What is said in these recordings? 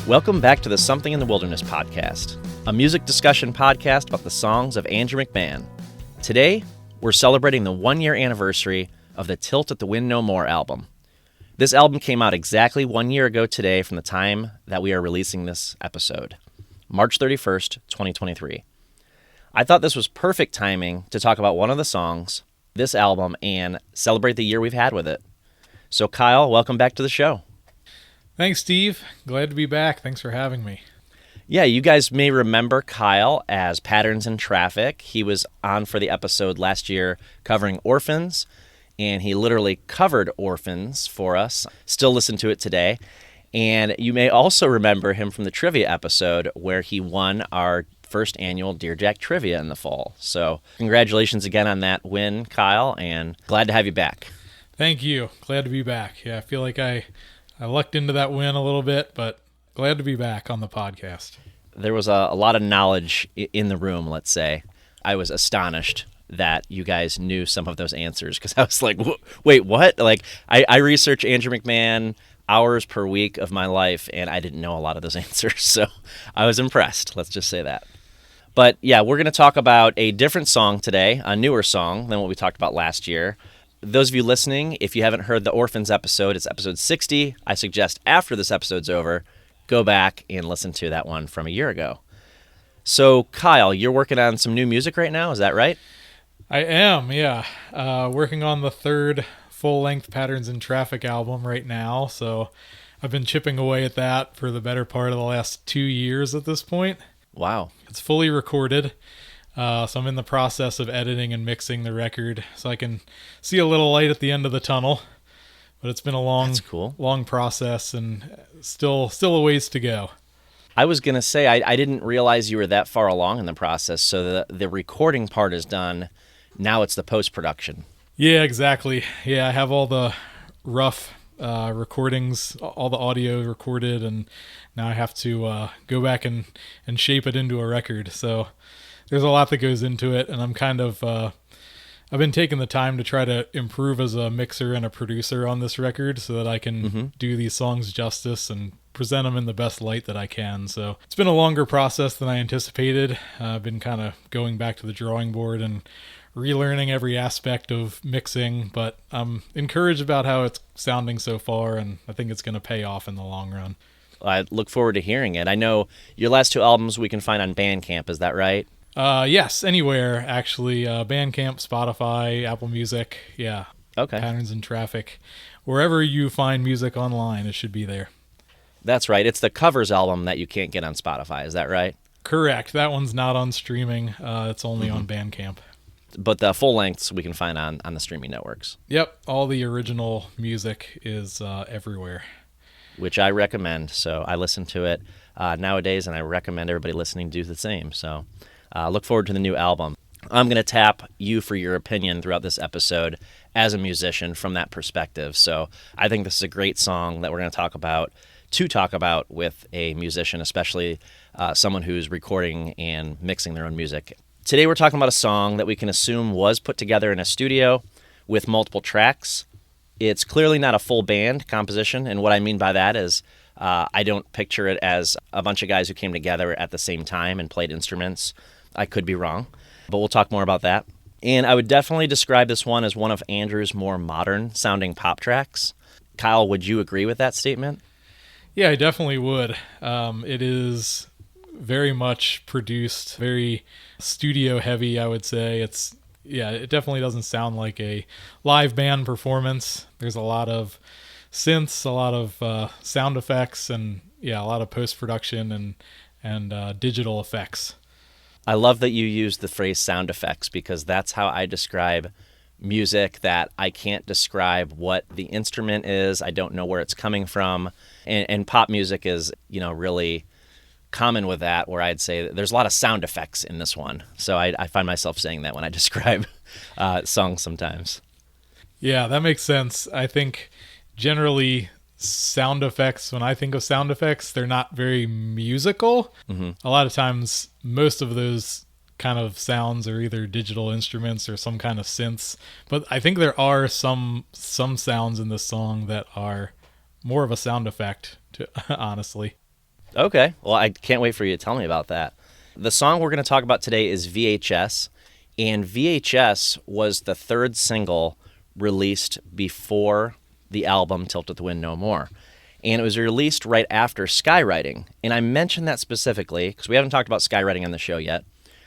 Welcome back to the Something in the Wilderness podcast, a music discussion podcast about the songs of Andrew McMahon. Today, we're celebrating the 1-year anniversary of the Tilt at the Wind No More album. This album came out exactly 1 year ago today from the time that we are releasing this episode, March 31st, 2023. I thought this was perfect timing to talk about one of the songs, this album, and celebrate the year we've had with it. So Kyle, welcome back to the show. Thanks, Steve. Glad to be back. Thanks for having me. Yeah, you guys may remember Kyle as Patterns in Traffic. He was on for the episode last year covering Orphans, and he literally covered Orphans for us. Still listen to it today. And you may also remember him from the trivia episode where he won our first annual Dear Jack Trivia in the fall. So congratulations again on that win, Kyle, and glad to have you back. Thank you. Glad to be back. Yeah, I feel like I lucked into that win a little bit, but glad to be back on the podcast. There was a lot of knowledge in the room, let's say. I was astonished that you guys knew some of those answers because I was like, wait, what? Like, I research Andrew McMahon hours per week of my life, and I didn't know a lot of those answers. So I was impressed. Let's just say that. But yeah, we're going to talk about a different song today, a newer song than what we talked about last year. Those of you listening, if you haven't heard the Orphans episode, it's episode 60. I suggest after this episode's over, go back and listen to that one from a year ago. So, Kyle, you're working on some new music right now, is that right? I am, yeah. Working on the third full-length Patterns in Traffic album right now, so I've been chipping away at that for the better part of the last 2 years at this point. Wow. It's fully recorded. So I'm in the process of editing and mixing the record so I can see a little light at the end of the tunnel. But it's been a long process and still a ways to go. I was going to say, I didn't realize you were that far along in the process. So the recording part is done. Now it's the post-production. Yeah, exactly. Yeah, I have all the rough recordings, all the audio recorded, and now I have to go back and shape it into a record. So there's a lot that goes into it, and I'm kind of, I've been taking the time to try to improve as a mixer and a producer on this record so that I can do these songs justice and present them in the best light that I can. So it's been a longer process than I anticipated. I've been kind of going back to the drawing board and relearning every aspect of mixing, but I'm encouraged about how it's sounding so far, and I think it's going to pay off in the long run. I look forward to hearing it. I know your last two albums we can find on Bandcamp, is that right? Yes, anywhere, actually. Bandcamp, Spotify, Apple Music, yeah. Okay. Patterns in Traffic. Wherever you find music online, it should be there. That's right. It's the covers album that you can't get on Spotify, is that right? Correct. That one's not on streaming. It's only on Bandcamp. But the full lengths we can find on the streaming networks. Yep, all the original music is everywhere. Which I recommend. So I listen to it nowadays, and I recommend everybody listening do the same. So look forward to the new album. I'm going to tap you for your opinion throughout this episode as a musician from that perspective. So I think this is a great song that we're going to talk about with a musician, especially someone who's recording and mixing their own music. Today we're talking about a song that we can assume was put together in a studio with multiple tracks. It's clearly not a full band composition, and what I mean by that is I don't picture it as a bunch of guys who came together at the same time and played instruments. I could be wrong, but we'll talk more about that. And I would definitely describe this one as one of Andrew's more modern-sounding pop tracks. Kyle, would you agree with that statement? Yeah, I definitely would. It is very much produced, very studio heavy, I would say. It definitely doesn't sound like a live band performance. There's a lot of synths, a lot of sound effects, and a lot of post-production and digital effects. I love that you use the phrase sound effects because that's how I describe music that I can't describe what the instrument is. I don't know where it's coming from. And pop music is, really common with that, where I'd say that there's a lot of sound effects in this one. So I find myself saying that when I describe songs sometimes. Yeah, that makes sense. I think generally sound effects, when I think of sound effects, they're not very musical. Mm-hmm. A lot of times, most of those kind of sounds are either digital instruments or some kind of synths. But I think there are some sounds in this song that are more of a sound effect, honestly. Okay. Well, I can't wait for you to tell me about that. The song we're going to talk about today is VHS, and VHS was the third single released before the album Tilt at the Wind No More. And it was released right after Skywriting. And I mentioned that specifically because we haven't talked about Skywriting on the show yet.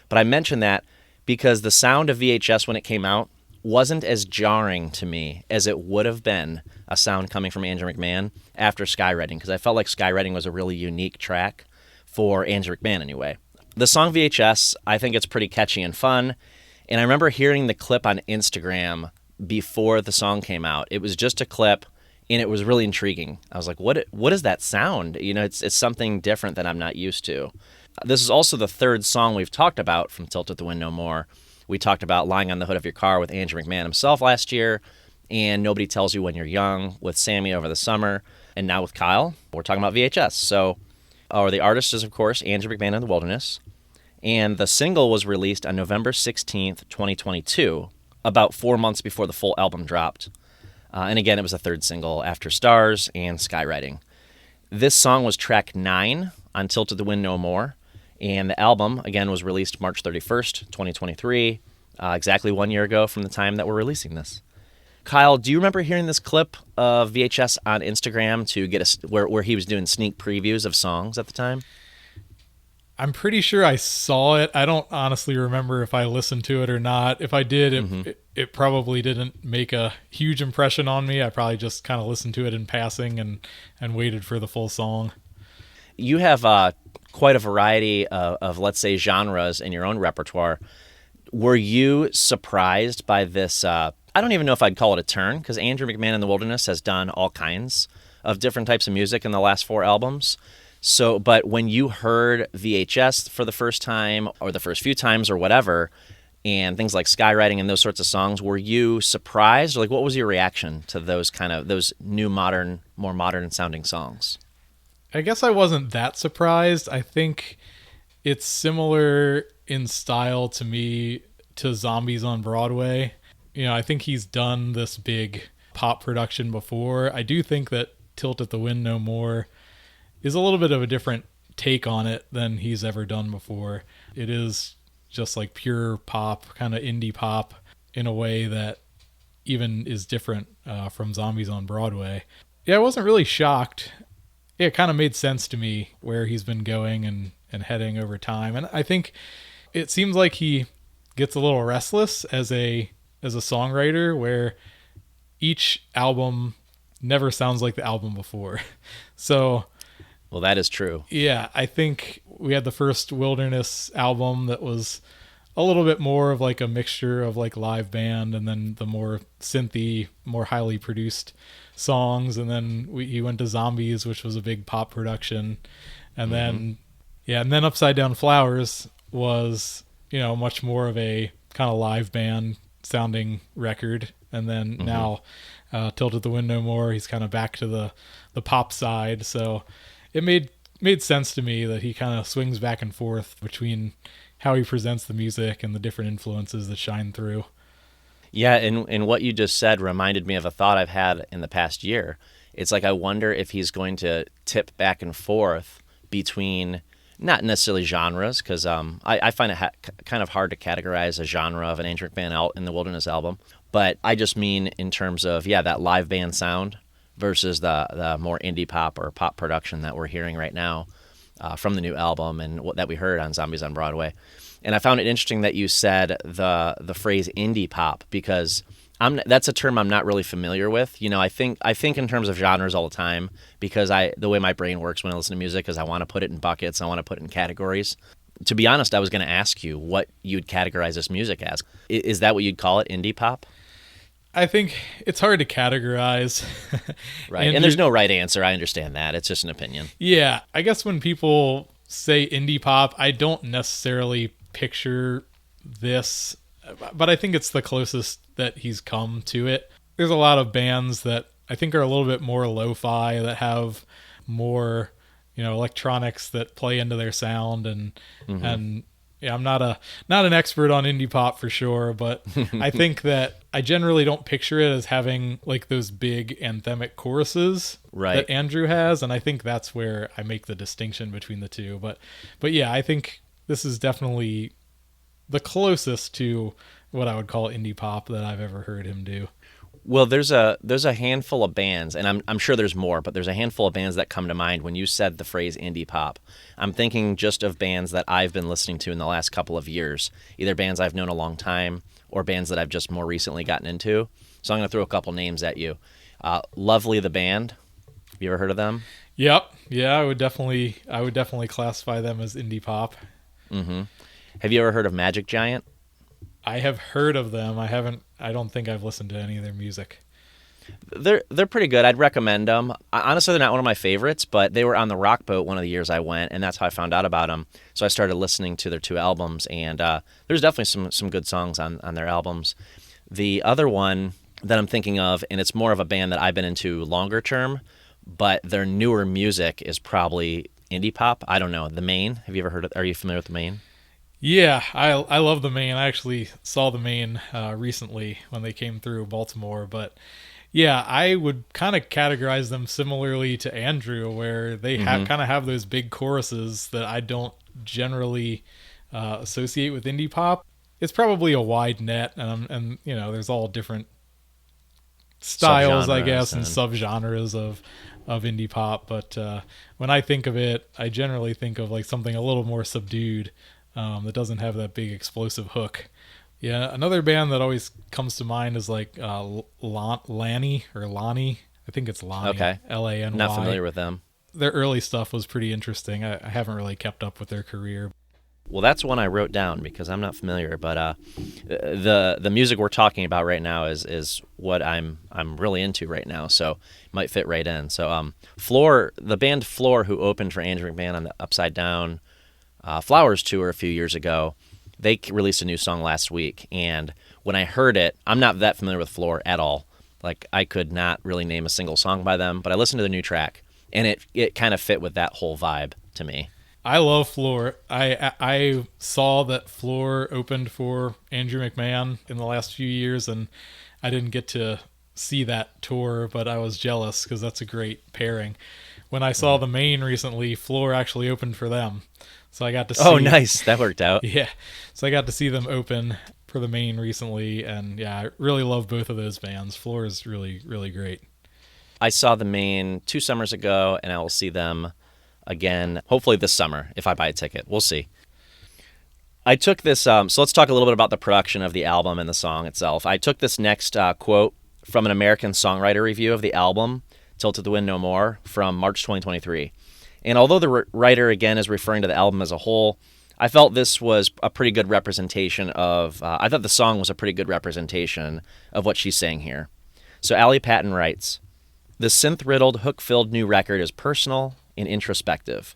But I mentioned that because the sound of VHS when it came out wasn't as jarring to me as it would have been a sound coming from Andrew McMahon after Skywriting, because I felt like Skywriting was a really unique track for Andrew McMahon anyway. The song VHS, I think it's pretty catchy and fun. And I remember hearing the clip on Instagram before the song came out. It was just a clip, and it was really intriguing. I was like, what is that sound? You know, it's something different that I'm not used to. This is also the third song we've talked about from Tilt at the Wind No More. We talked about Lying on the Hood of Your Car with Andrew McMahon himself last year, and Nobody Tells You When You're Young with Sammy over the summer, and now with Kyle, we're talking about VHS. So, the artist is, of course, Andrew McMahon in the Wilderness, and the single was released on November 16th, 2022, about 4 months before the full album dropped. And again, it was the third single after Stars and Skywriting. This song was track 9 on Tilt at the Wind No More, and the album, again, was released March 31st, 2023, exactly 1 year ago from the time that we're releasing this. Kyle, do you remember hearing this clip of VHS on Instagram to get where he was doing sneak previews of songs at the time? I'm pretty sure I saw it. I don't honestly remember if I listened to it or not. If I did, it probably didn't make a huge impression on me. I probably just kind of listened to it in passing and waited for the full song. You have quite a variety of, let's say, genres in your own repertoire. Were you surprised by this? I don't even know if I'd call it a turn, because Andrew McMahon in the Wilderness has done all kinds of different types of music in the last 4 albums. So, but when you heard VHS for the first time, or the first few times, or whatever, and things like Skywriting and those sorts of songs, were you surprised? Or like, what was your reaction to those new modern, more modern sounding songs? I guess I wasn't that surprised. I think it's similar in style to me to Zombies on Broadway. You know, I think he's done this big pop production before. I do think that Tilt at the Wind No More is a little bit of a different take on it than he's ever done before. It is just like pure pop, kind of indie pop in a way that even is different from Zombies on Broadway. Yeah, I wasn't really shocked. It kind of made sense to me where he's been going and heading over time. And I think it seems like he gets a little restless as a songwriter, where each album never sounds like the album before. So, well, that is true. Yeah, I think we had the first Wilderness album that was a little bit more of like a mixture of like live band, and then the more synthy, more highly produced songs. And then he went to Zombies, which was a big pop production. And then Upside Down Flowers was, you know, much more of a kind of live band sounding record. And then now Tilt at the Wind No More, he's kind of back to the pop side. So it made sense to me that he kind of swings back and forth between how he presents the music and the different influences that shine through. Yeah, and what you just said reminded me of a thought I've had in the past year. It's like, I wonder if he's going to tip back and forth between, not necessarily genres, because I find it kind of hard to categorize a genre of an Andrew McMahon out in the Wilderness album. But I just mean in terms of, that live band sound versus the more indie pop or pop production that we're hearing right now from the new album and what that we heard on Zombies on Broadway. And I found it interesting that you said the phrase indie pop, because that's a term I'm not really familiar with. You know, I think in terms of genres all the time, because the way my brain works when I listen to music is I want to put it in buckets, I want to put it in categories. To be honest, I was going to ask you what you'd categorize this music as. Is that what you'd call it, indie pop? I think it's hard to categorize. Right. And there's no right answer. I understand that. It's just an opinion. Yeah. I guess when people say indie pop, I don't necessarily picture this, but I think it's the closest that he's come to it. There's a lot of bands that I think are a little bit more lo-fi, that have more, electronics that play into their sound, and Yeah, I'm not an expert on indie pop for sure, but I think that I generally don't picture it as having like those big anthemic choruses Right. that Andrew has, and I think that's where I make the distinction between the two. But yeah, I think this is definitely the closest to what I would call indie pop that I've ever heard him do. Well, there's a handful of bands, and I'm sure there's more, but there's a handful of bands that come to mind when you said the phrase indie pop. I'm thinking just of bands that I've been listening to in the last couple of years, either bands I've known a long time or bands that I've just more recently gotten into. So I'm going to throw a couple names at you. Lovely the band. Have you ever heard of them? Yep, yeah, I would definitely classify them as indie pop. Mm-hmm. Have you ever heard of Magic Giant? I have heard of them. I haven't. I don't think I've listened to any of their music. They're pretty good. I'd recommend them. Honestly, they're not one of my favorites, but they were on the Rock Boat one of the years I went, and that's how I found out about them. So I started listening to their two albums, and there's definitely some good songs on their albums. The other one that I'm thinking of, and it's more of a band that I've been into longer term, but their newer music is probably indie pop. I don't know. The Maine. Have you ever heard of? Are you familiar with The Maine? Yeah, I love the Maine. I actually saw the Maine recently when they came through Baltimore, but yeah, I would kind of categorize them similarly to Andrew, where they have kind of have those big choruses that I don't generally associate with indie pop. It's probably a wide net, and you know, there's all different styles, I guess, and subgenres of indie pop. But when I think of it, I generally think of like something a little more subdued that doesn't have that big explosive hook. Yeah, another band that always comes to mind is like Lanny or Lonnie. I think it's Lonnie. Okay. Lany. Not familiar with them. Their early stuff was pretty interesting. I haven't really kept up with their career. Well, that's one I wrote down because I'm not familiar. But the music we're talking about right now is what I'm really into right now. So it might fit right in. So Floor, the band Floor, who opened for Andrew McMahon on the Upside Down Flowers tour a few years ago, they released a new song last week, and when I heard it, I'm not that familiar with Floor at all. Like, I could not really name a single song by them, but I listened to the new track, and it kind of fit with that whole vibe to me. I love Floor. I saw that Floor opened for Andrew McMahon in the last few years, and I didn't get to see that tour, but I was jealous because that's a great pairing. When I saw the Maine recently, Floor actually opened for them. So I got to see. Oh, nice. That worked out. Yeah. So I got to see them open for the Maine recently. And yeah, I really love both of those bands. Floor is really, really great. I saw the Maine 2 summers ago, and I will see them again, hopefully this summer, if I buy a ticket. We'll see. I took this, so let's talk a little bit about the production of the album and the song itself. I took this next quote from an American Songwriter review of the album, Tilted the Wind No More, from March 2023. And although the writer, again, is referring to the album as a whole, I felt this was a pretty good representation of, I thought the song was a pretty good representation of what she's saying here. So Allie Patton writes, "The synth-riddled, hook-filled new record is personal and introspective.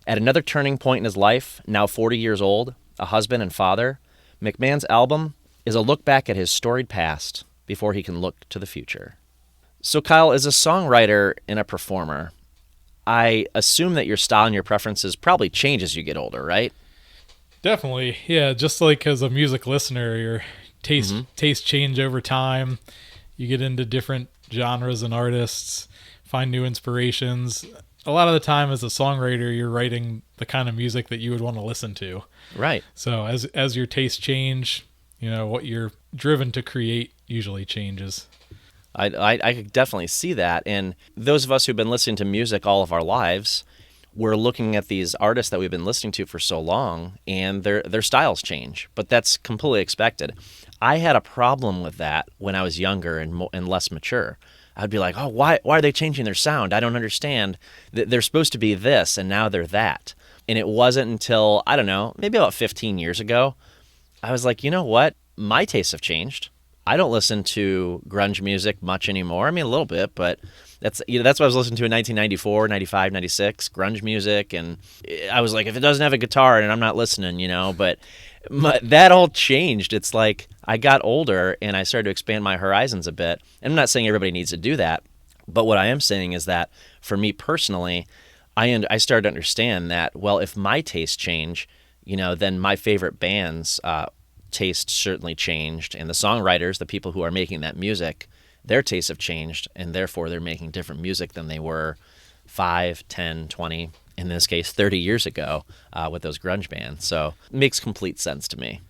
At another turning point in his life, now 40 years old, a husband and father, McMahon's album is a look back at his storied past before he can look to the future." So Kyle, as a songwriter and a performer, I assume that your style and your preferences probably change as you get older, right? Definitely. Yeah, just like as a music listener, your tastes change over time. You get into different genres and artists, find new inspirations. A lot of the time as a songwriter, you're writing the kind of music that you would want to listen to. Right. So as your tastes change, you know, what you're driven to create usually changes. I could definitely see that. And those of us who've been listening to music all of our lives, we're looking at these artists that we've been listening to for so long, and their styles change. But that's completely expected. I had a problem with that when I was younger and less mature. I'd be like, oh, why are they changing their sound? I don't understand. They're supposed to be this, and now they're that. And it wasn't until, I don't know, maybe about 15 years ago, I was like, you know what? My tastes have changed. I don't listen to grunge music much anymore. I mean, a little bit, but that's what I was listening to in 1994, 95, 96, grunge music. And I was like, if it doesn't have a guitar and I'm not listening, you know, but that all changed. It's like I got older and I started to expand my horizons a bit. And I'm not saying everybody needs to do that, but what I am saying is that for me personally, I started to understand that, well, if my tastes change, then my favorite bands' taste certainly changed. And the songwriters, the people who are making that music, their tastes have changed. And therefore, they're making different music than they were 5, 10, 20, in this case, 30 years ago with those grunge bands. So it makes complete sense to me.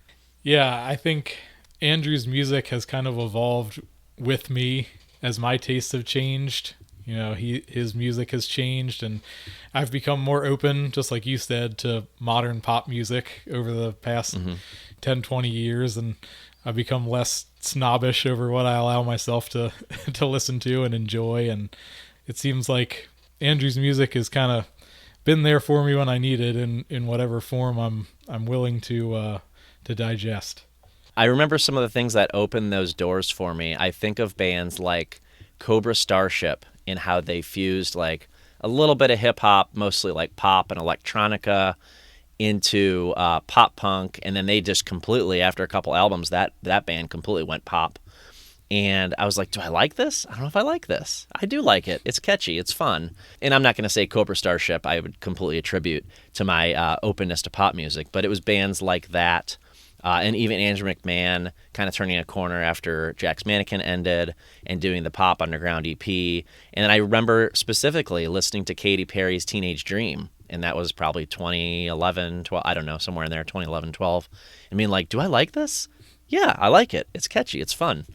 Yeah, I think Andrew's music has kind of evolved with me as my tastes have changed. His music has changed, and I've become more open, just like you said, to modern pop music over the past 10, 20 years, and I've become less snobbish over what I allow myself to to listen to and enjoy. And it seems like Andrew's music has kind of been there for me when I need it, in whatever form I'm willing to digest. I remember some of the things that opened those doors for me. I think of bands like Cobra Starship and how they fused like a little bit of hip hop, mostly like pop and electronica, into pop punk, and then they just completely, after a couple albums, that band completely went pop. And I was like, do I like this? I don't know if I like this. I do like it. It's catchy. It's fun. And I'm not going to say Cobra Starship I would completely attribute to my openness to pop music, but it was bands like that. And even Andrew McMahon kind of turning a corner after Jack's Mannequin ended and doing the Pop Underground EP. And then I remember specifically listening to Katy Perry's Teenage Dream. And that was probably 2011, 12, I don't know, somewhere in there, 2011, 12. I mean, like, do I like this? Yeah, I like it. It's catchy. It's fun.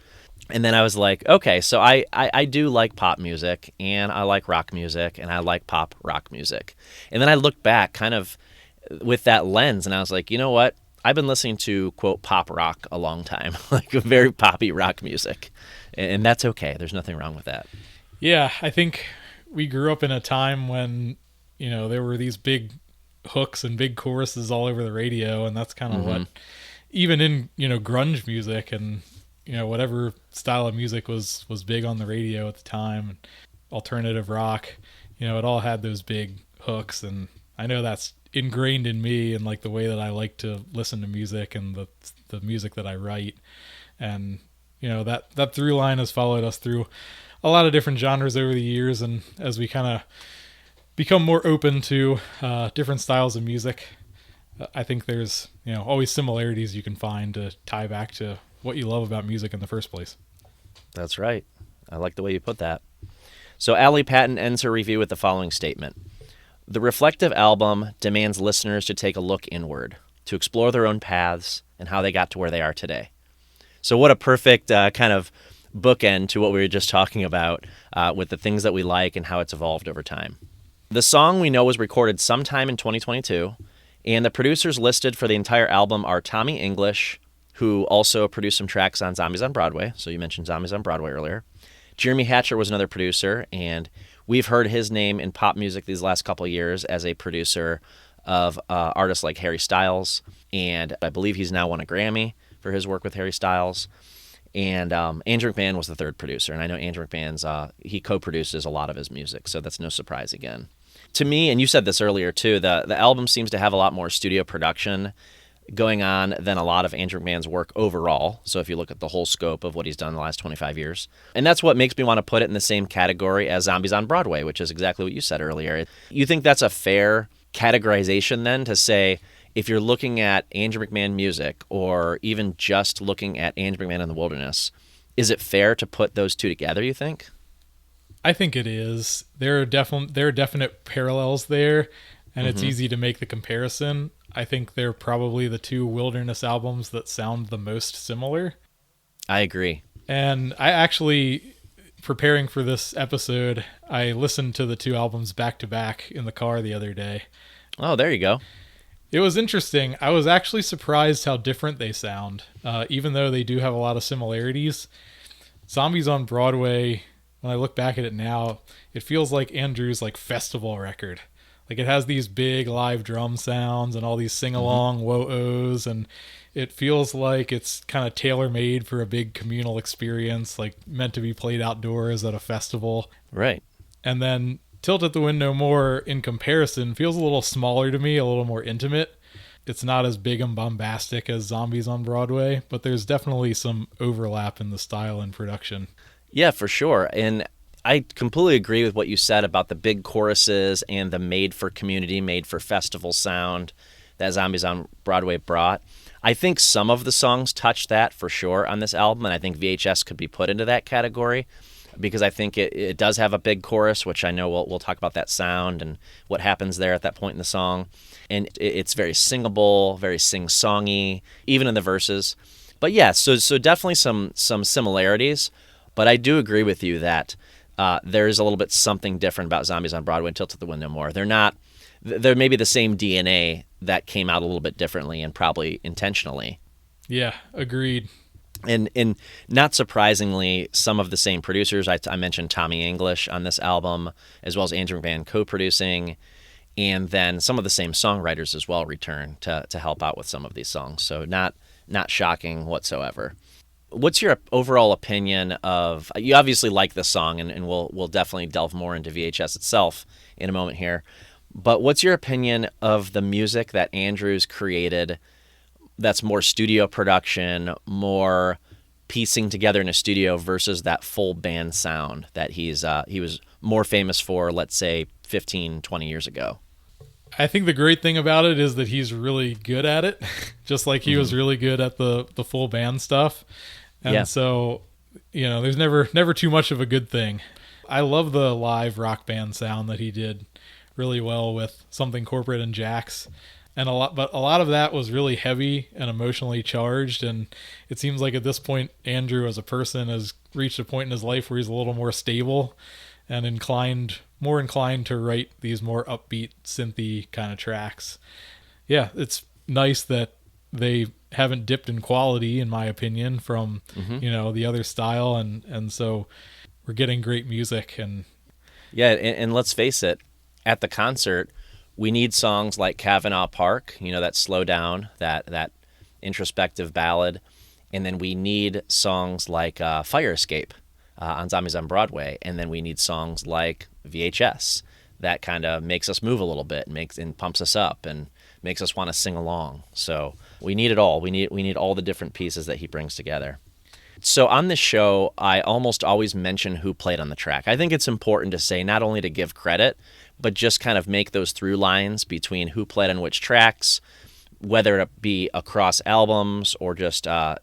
And then I was like, okay, so I do like pop music, and I like rock music, and I like pop rock music. And then I looked back kind of with that lens, and I was like, you know what? I've been listening to, quote, pop rock a long time, like very poppy rock music. And that's okay. There's nothing wrong with that. Yeah, I think we grew up in a time when, there were these big hooks and big choruses all over the radio, and that's kind of what, even in, grunge music and, whatever style of music was big on the radio at the time, alternative rock, it all had those big hooks, and I know that's ingrained in me and like the way that I like to listen to music and the music that I write. And that through line has followed us through a lot of different genres over the years, and as we kind of become more open to different styles of music, I think there's always similarities you can find to tie back to what you love about music in the first place. That's right. I like the way you put that. So Allie Patton ends her review with the following statement. The reflective album demands listeners to take a look inward, to explore their own paths and how they got to where they are today. So what a perfect kind of bookend to what we were just talking about with the things that we like and how it's evolved over time. The song we know was recorded sometime in 2022, and the producers listed for the entire album are Tommy English, who also produced some tracks on Zombies on Broadway. So you mentioned Zombies on Broadway earlier. Jeremy Hatcher was another producer, and we've heard his name in pop music these last couple of years as a producer of artists like Harry Styles, and I believe he's now won a Grammy for his work with Harry Styles. And Andrew McMahon was the third producer, and I know Andrew McMahon's he co-produces a lot of his music, so that's no surprise again. To me, and you said this earlier too, the album seems to have a lot more studio production going on than a lot of Andrew McMahon's work overall. So if you look at the whole scope of what he's done in the last 25 years. And that's what makes me want to put it in the same category as Zombies on Broadway, which is exactly what you said earlier. You think that's a fair categorization then to say, if you're looking at Andrew McMahon music or even just looking at Andrew McMahon in the Wilderness, is it fair to put those two together, you think? I think it is. There are definite parallels there, and it's easy to make the comparison. I think they're probably the two Wilderness albums that sound the most similar. I agree. And I actually, preparing for this episode, I listened to the two albums back to back in the car the other day. Oh, there you go. It was interesting. I was actually surprised how different they sound, even though they do have a lot of similarities. Zombies on Broadway, when I look back at it now, it feels like Andrew's like festival record. Like it has these big live drum sounds and all these sing-along whoa-ohs, and it feels like it's kind of tailor-made for a big communal experience, like meant to be played outdoors at a festival. Right. And then Tilt at the Wind No More, in comparison, feels a little smaller to me, a little more intimate. It's not as big and bombastic as Zombies on Broadway, but there's definitely some overlap in the style and production. Yeah, for sure. And I completely agree with what you said about the big choruses and the made-for-community, made-for-festival sound that Zombies on Broadway brought. I think some of the songs touch that for sure on this album, and I think VHS could be put into that category because I think it does have a big chorus, which I know we'll talk about that sound and what happens there at that point in the song. And it's very singable, very sing-songy, even in the verses. But yeah, so definitely some similarities. But I do agree with you that there is a little bit something different about Zombies on Broadway and Tilted the Wind No More. They're maybe the same DNA that came out a little bit differently and probably intentionally. Yeah, agreed. And not surprisingly, some of the same producers. I mentioned Tommy English on this album, as well as Andrew McMahon co-producing, and then some of the same songwriters as well return to help out with some of these songs. So not shocking whatsoever. What's your overall opinion of? You obviously like this song, and we'll definitely delve more into VHS itself in a moment here. But what's your opinion of the music that Andrews created? That's more studio production, more piecing together in a studio versus that full band sound that he was more famous for, let's say, 15, 20 years ago. I think the great thing about it is that he's really good at it, just like he was really good at the full band stuff. And so, there's never too much of a good thing. I love the live rock band sound that he did really well with Something Corporate and Jax. And a lot of that was really heavy and emotionally charged. And it seems like at this point, Andrew as a person has reached a point in his life where he's a little more stable and more inclined to write these more upbeat, synthy kind of tracks. Yeah, it's nice that they haven't dipped in quality, in my opinion, from the other style, and so we're getting great music. And and let's face it, at the concert, we need songs like Kavanaugh Park, that slow down, that introspective ballad. And then we need songs like Fire Escape on Zombies on Broadway. And then we need songs like VHS that kind of makes us move a little bit and pumps us up and makes us want to sing along. So we need it all. We need all the different pieces that he brings together. So on this show, I almost always mention who played on the track. I think it's important to say, not only to give credit, but just kind of make those through lines between who played on which tracks, whether it be across albums or just, I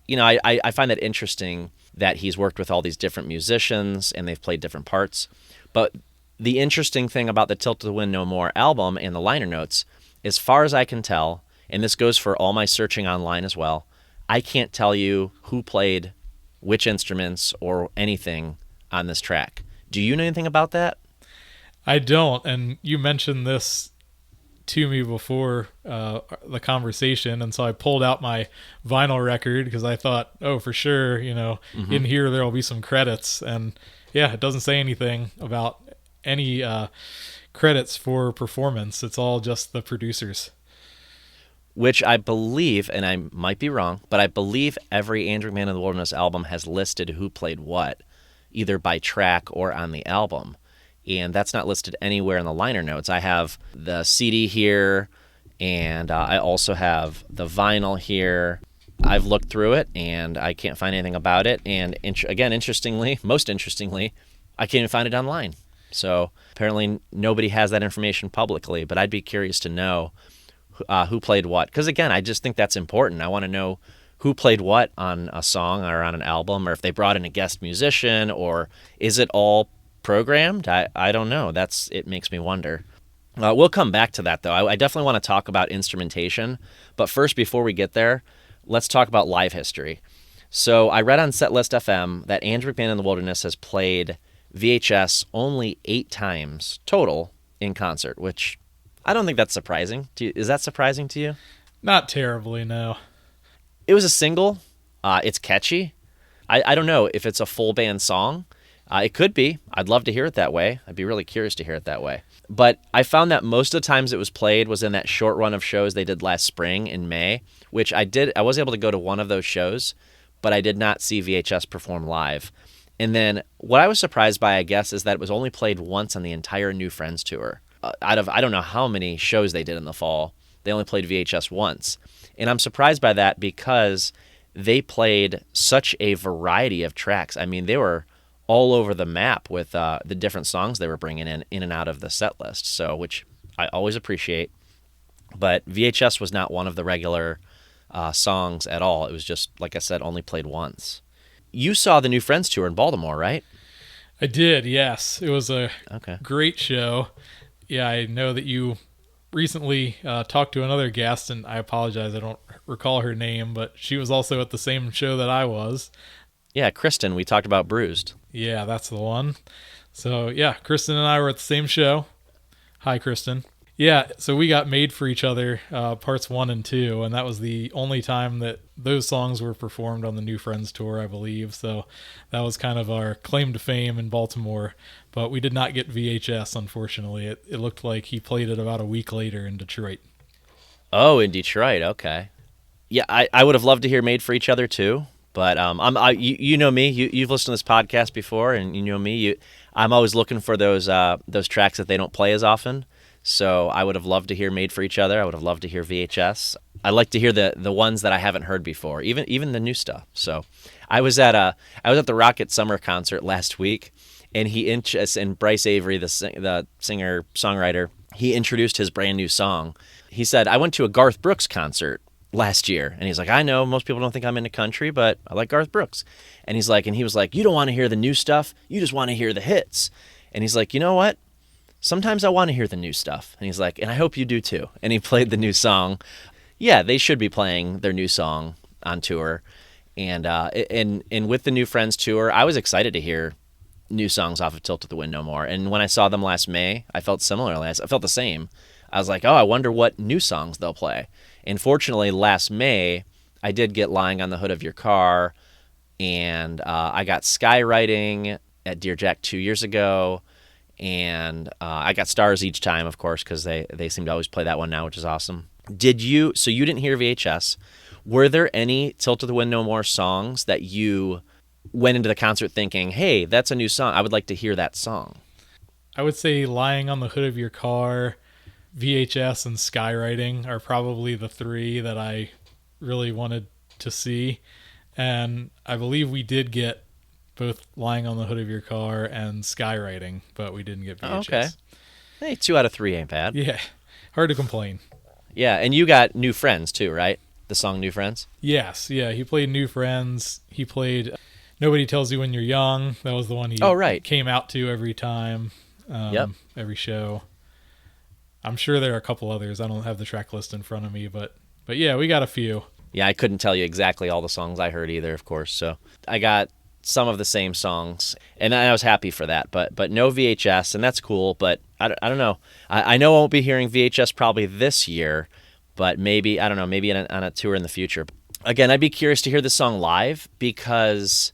find that interesting that he's worked with all these different musicians and they've played different parts. But the interesting thing about the Tilt to the Wind No More album and the liner notes, as far as I can tell, and this goes for all my searching online as well, I can't tell you who played which instruments or anything on this track. Do you know anything about that? I don't, and you mentioned this to me before the conversation, and so I pulled out my vinyl record because I thought, oh, for sure, in here there will be some credits, and it doesn't say anything about any credits for performance. It's all just the producers. Which I believe, and I might be wrong, but I believe every Andrew McMahon in the Wilderness album has listed who played what, either by track or on the album. And that's not listed anywhere in the liner notes. I have the CD here, and I also have the vinyl here. I've looked through it, and I can't find anything about it. And most interestingly, I can't even find it online. So apparently nobody has that information publicly, but I'd be curious to know who played what. Because again, I just think that's important. I want to know who played what on a song or on an album, or if they brought in a guest musician, or is it all programmed? I don't know. It makes me wonder. We'll come back to that, though. I definitely want to talk about instrumentation. But first, before we get there, let's talk about live history. So I read on Setlist FM that Andrew McMahon in the Wilderness has played VHS only 8 times total in concert, which I don't think that's surprising. Is that surprising to you? Not terribly, no. It was a single. It's catchy. I don't know if it's a full band song. It could be. I'd love to hear it that way. I'd be really curious to hear it that way. But I found that most of the times it was played was in that short run of shows they did last spring in May, which I did. I was able to go to one of those shows, but I did not see VHS perform live. And then what I was surprised by, I guess, is that it was only played once on the entire New Friends tour. Out of I don't know how many shows they did in the fall, they only played VHS once. And I'm surprised by that because they played such a variety of tracks. I mean, they were all over the map with the different songs they were bringing in and out of the set list, so which I always appreciate. But VHS was not one of the regular songs at all. It was just, like I said, only played once. You saw the New Friends tour in Baltimore, right? I did, yes. It was a Okay. great show. Yeah, I know that you recently talked to another guest, and I apologize, I don't recall her name, but she was also at the same show that I was. Yeah, Kristen, we talked about Bruised. Yeah, that's the one. So, yeah, Kristen and I were at the same show. Hi, Kristen. Yeah, so we got Made for Each Other, parts 1 and 2, and that was the only time that those songs were performed on the New Friends tour, I believe. So that was kind of our claim to fame in Baltimore. But we did not get VHS, unfortunately. It looked like he played it about a week later in Detroit. Oh, in Detroit. Okay. Yeah, I would have loved to hear Made for Each Other too. But you know me. You've listened to this podcast before, and you know me. I'm always looking for those tracks that they don't play as often. So I would have loved to hear Made for Each Other. I would have loved to hear VHS. I like to hear the ones that I haven't heard before, even the new stuff. So I was at the Rocket Summer concert last week, and and Bryce Avery, the singer songwriter, he introduced his brand new song. He said, "I went to a Garth Brooks concert last year," and he's like, "I know most people don't think I'm into country, but I like Garth Brooks." And he was like, "You don't want to hear the new stuff, you just want to hear the hits." And he's like, "You know what? Sometimes I want to hear the new stuff." And he's like, "And I hope you do too." And he played the new song. Yeah, they should be playing their new song on tour. And with the New Friends tour, I was excited to hear new songs off of Tilt to the Wind No More. And when I saw them last May, I felt similarly. I felt the same. I was like, oh, I wonder what new songs they'll play. And fortunately, last May, I did get Lying on the Hood of Your Car, and I got Skywriting at Dear Jack 2 years ago, and I got Stars Each Time, of course, because they seem to always play that one now, which is awesome. So you didn't hear VHS. Were there any Tilt to the Wind No More songs that you went into the concert thinking, hey, that's a new song, I would like to hear that song? I would say Lying on the Hood of Your Car, VHS, and Skywriting are probably the three that I really wanted to see. And I believe we did get both Lying on the Hood of Your Car and Skywriting, but we didn't get VHS. Oh, okay. Hey, 2 out of 3 ain't bad. Yeah, hard to complain. Yeah, and you got New Friends too, right? The song New Friends? Yes, yeah, he played New Friends. He played Nobody Tells You When You're Young. That was the one he came out to every time, every show. I'm sure there are a couple others. I don't have the track list in front of me, but yeah, we got a few. Yeah, I couldn't tell you exactly all the songs I heard either, of course. So I got some of the same songs, and I was happy for that. But no VHS, and that's cool. But I don't know. I know I won't be hearing VHS probably this year, but maybe, I don't know, maybe on a tour in the future. Again, I'd be curious to hear this song live, because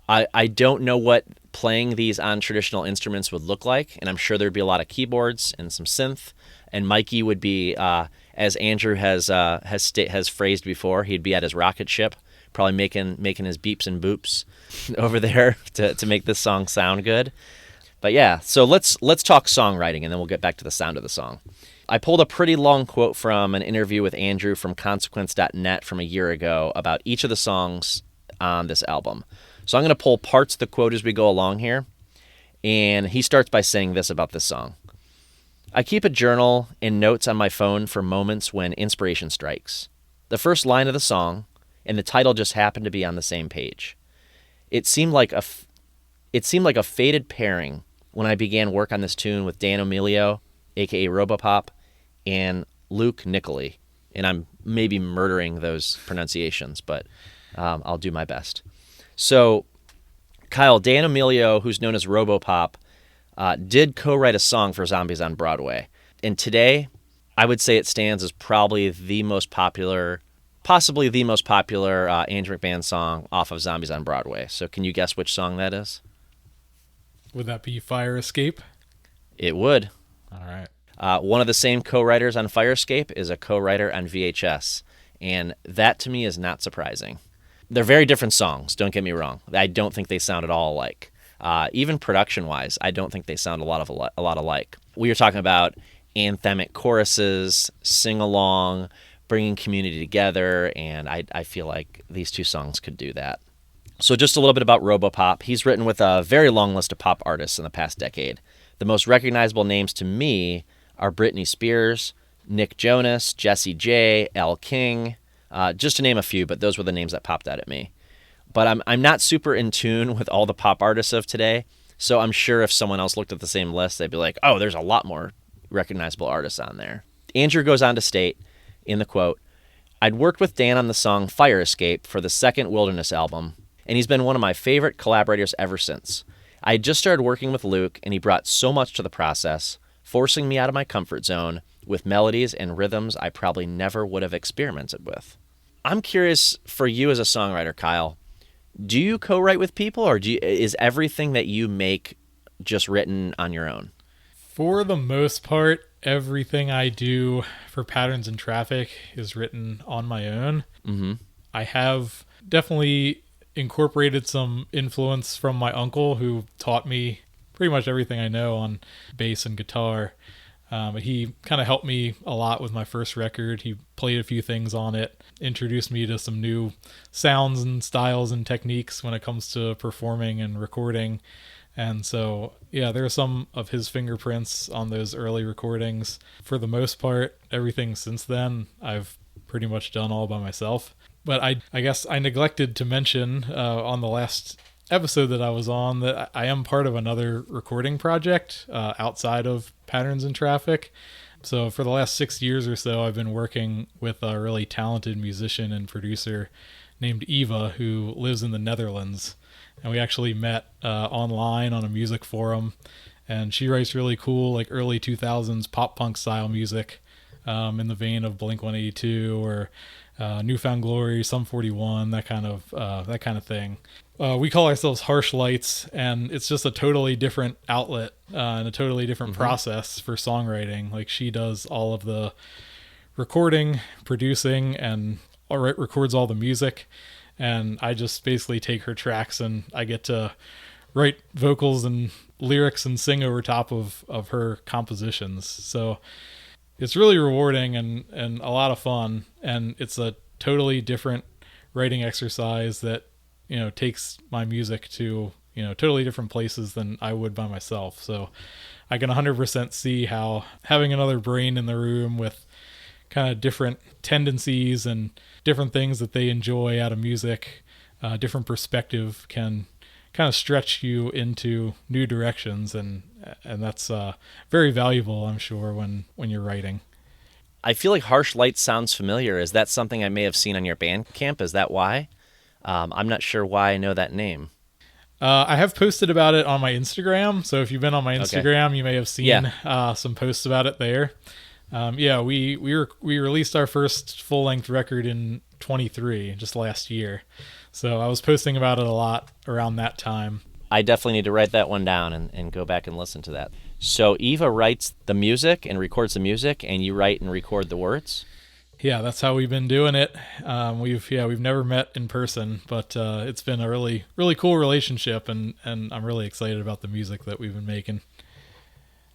I don't know what playing these on traditional instruments would look like, and I'm sure there'd be a lot of keyboards and some synth, and Mikey would be, as Andrew has phrased before, he'd be at his rocket ship, probably making his beeps and boops over there to make this song sound good. But yeah, so let's talk songwriting, and then we'll get back to the sound of the song. I pulled a pretty long quote from an interview with Andrew from consequence.net from a year ago about each of the songs on this album. So I'm going to pull parts of the quote as we go along here. And he starts by saying this about this song. I keep a journal and notes on my phone for moments when inspiration strikes. The first line of the song and the title just happened to be on the same page. It seemed like a fated pairing when I began work on this tune with Dan Emilio, a.k.a. Robopop, and Luke Nicoli. And I'm maybe murdering those pronunciations, but I'll do my best. So, Kyle, Dan Emilio, who's known as Robopop, did co-write a song for Zombies on Broadway. And today, I would say it stands as probably possibly the most popular Andrew McMahon song off of Zombies on Broadway. So can you guess which song that is? Would that be Fire Escape? It would. All right. One of the same co-writers on Fire Escape is a co-writer on VHS. And that, to me, is not surprising. They're very different songs, don't get me wrong. I don't think they sound at all alike. Even production-wise, I don't think they sound a lot alike. We were talking about anthemic choruses, sing-along, bringing community together, and I feel like these two songs could do that. So just a little bit about Robopop. He's written with a very long list of pop artists in the past decade. The most recognizable names to me are Britney Spears, Nick Jonas, Jesse J, L. King, just to name a few, but those were the names that popped out at me. But I'm not super in tune with all the pop artists of today, so I'm sure if someone else looked at the same list, they'd be like, oh, there's a lot more recognizable artists on there. Andrew goes on to state, in the quote, I'd worked with Dan on the song Fire Escape for the second Wilderness album, and he's been one of my favorite collaborators ever since. I had just started working with Luke, and he brought so much to the process, forcing me out of my comfort zone with melodies and rhythms I probably never would have experimented with. I'm curious for you as a songwriter, Kyle, do you co-write with people, or is everything that you make just written on your own? For the most part, everything I do for Patterns in Traffic is written on my own. Mm-hmm. I have definitely incorporated some influence from my uncle, who taught me pretty much everything I know on bass and guitar. He kind of helped me a lot with my first record. He played a few things on it, introduced me to some new sounds and styles and techniques when it comes to performing and recording. And so, yeah, there are some of his fingerprints on those early recordings. For the most part, everything since then, I've pretty much done all by myself. But I guess I neglected to mention on the last episode that I was on that I am part of another recording project outside of Patterns in Traffic. So for the last 6 years or so, I've been working with a really talented musician and producer named Eva, who lives in the Netherlands. And we actually met online on a music forum, and she writes really cool, like early 2000s pop punk style music in the vein of Blink-182 or Newfound Glory, Sum 41, that kind of thing. We call ourselves Harsh Lights, and it's just a totally different outlet and a totally different process for songwriting. Like, she does all of the recording, producing, and records all the music. And I just basically take her tracks and I get to write vocals and lyrics and sing over top of her compositions. So it's really rewarding and a lot of fun. And it's a totally different writing exercise that, takes my music to, totally different places than I would by myself. So I can 100% see how having another brain in the room with kind of different tendencies and different things that they enjoy out of music, different perspective can kind of stretch you into new directions, and that's very valuable, I'm sure, when you're writing. I feel like Harsh Lights sounds familiar. Is that something I may have seen on your Bandcamp? Is that why? I'm not sure why I know that name. I have posted about it on my Instagram, so if you've been on my Instagram, you may have seen some posts about it there. We released our first full-length record in 23, just last year. So I was posting about it a lot around that time. I definitely need to write that one down and go back and listen to that. So Eva writes the music and records the music, and you write and record the words? Yeah, that's how we've been doing it. We've never met in person, but it's been a really, really cool relationship, and I'm really excited about the music that we've been making.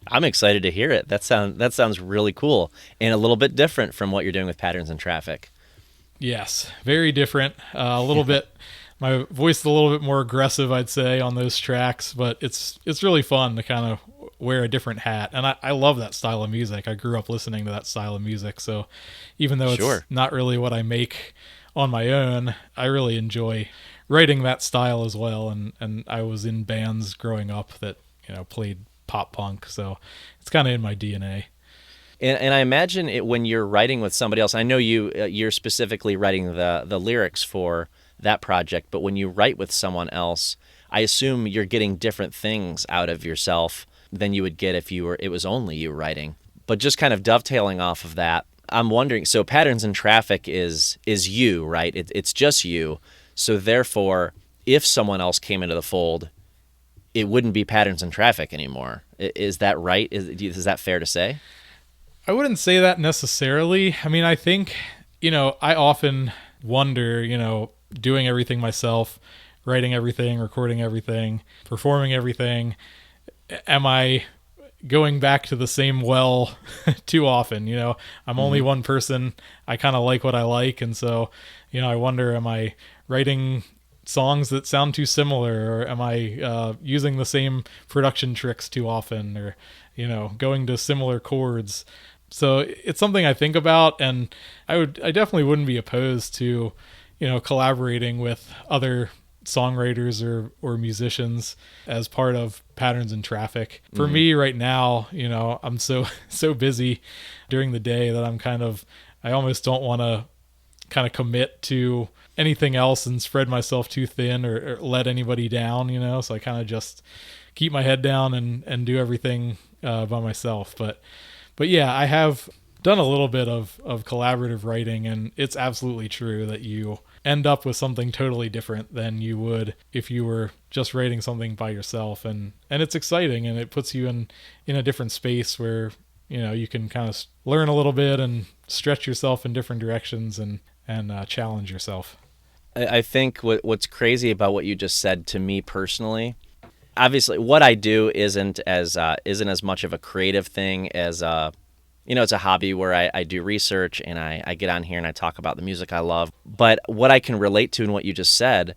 I'm excited to hear it. That sounds really cool and a little bit different from what you're doing with Patterns in Traffic. Yes, very different. A little bit, my voice is a little bit more aggressive, I'd say, on those tracks, but it's really fun to kind of wear a different hat. And I love that style of music. I grew up listening to that style of music. So even though it's not really what I make on my own, I really enjoy writing that style as well. And I was in bands growing up that, played pop punk. So it's kind of in my DNA. And I imagine when you're writing with somebody else, I know you're specifically writing the lyrics for that project, but when you write with someone else, I assume you're getting different things out of yourself than you would get if it was only you writing. But just kind of dovetailing off of that, I'm wondering, so Patterns in Traffic is you, right? It's just you. So therefore, if someone else came into the fold, it wouldn't be Patterns in Traffic anymore. Is that right? Is that fair to say? I wouldn't say that necessarily. I mean, I think, I often wonder, doing everything myself, writing everything, recording everything, performing everything, am I going back to the same well too often? I'm only one person. I kind of like what I like. And so, I wonder, am I writing songs that sound too similar, or am I using the same production tricks too often, or, going to similar chords? So it's something I think about, and I definitely wouldn't be opposed to, collaborating with other songwriters or musicians as part of Patterns in Traffic. For me right now, I'm so busy during the day that I almost don't want to kind of commit to anything else and spread myself too thin or let anybody down, so I kind of just keep my head down and do everything by myself. But yeah, I have done a little bit of collaborative writing, and it's absolutely true that you end up with something totally different than you would if you were just writing something by yourself. And it's exciting, and it puts you in a different space where, you can kind of learn a little bit and stretch yourself in different directions and challenge yourself. I think what's crazy about what you just said to me personally, obviously what I do isn't as much of a creative thing as it's a hobby where I do research and I get on here and I talk about the music I love. But what I can relate to in what you just said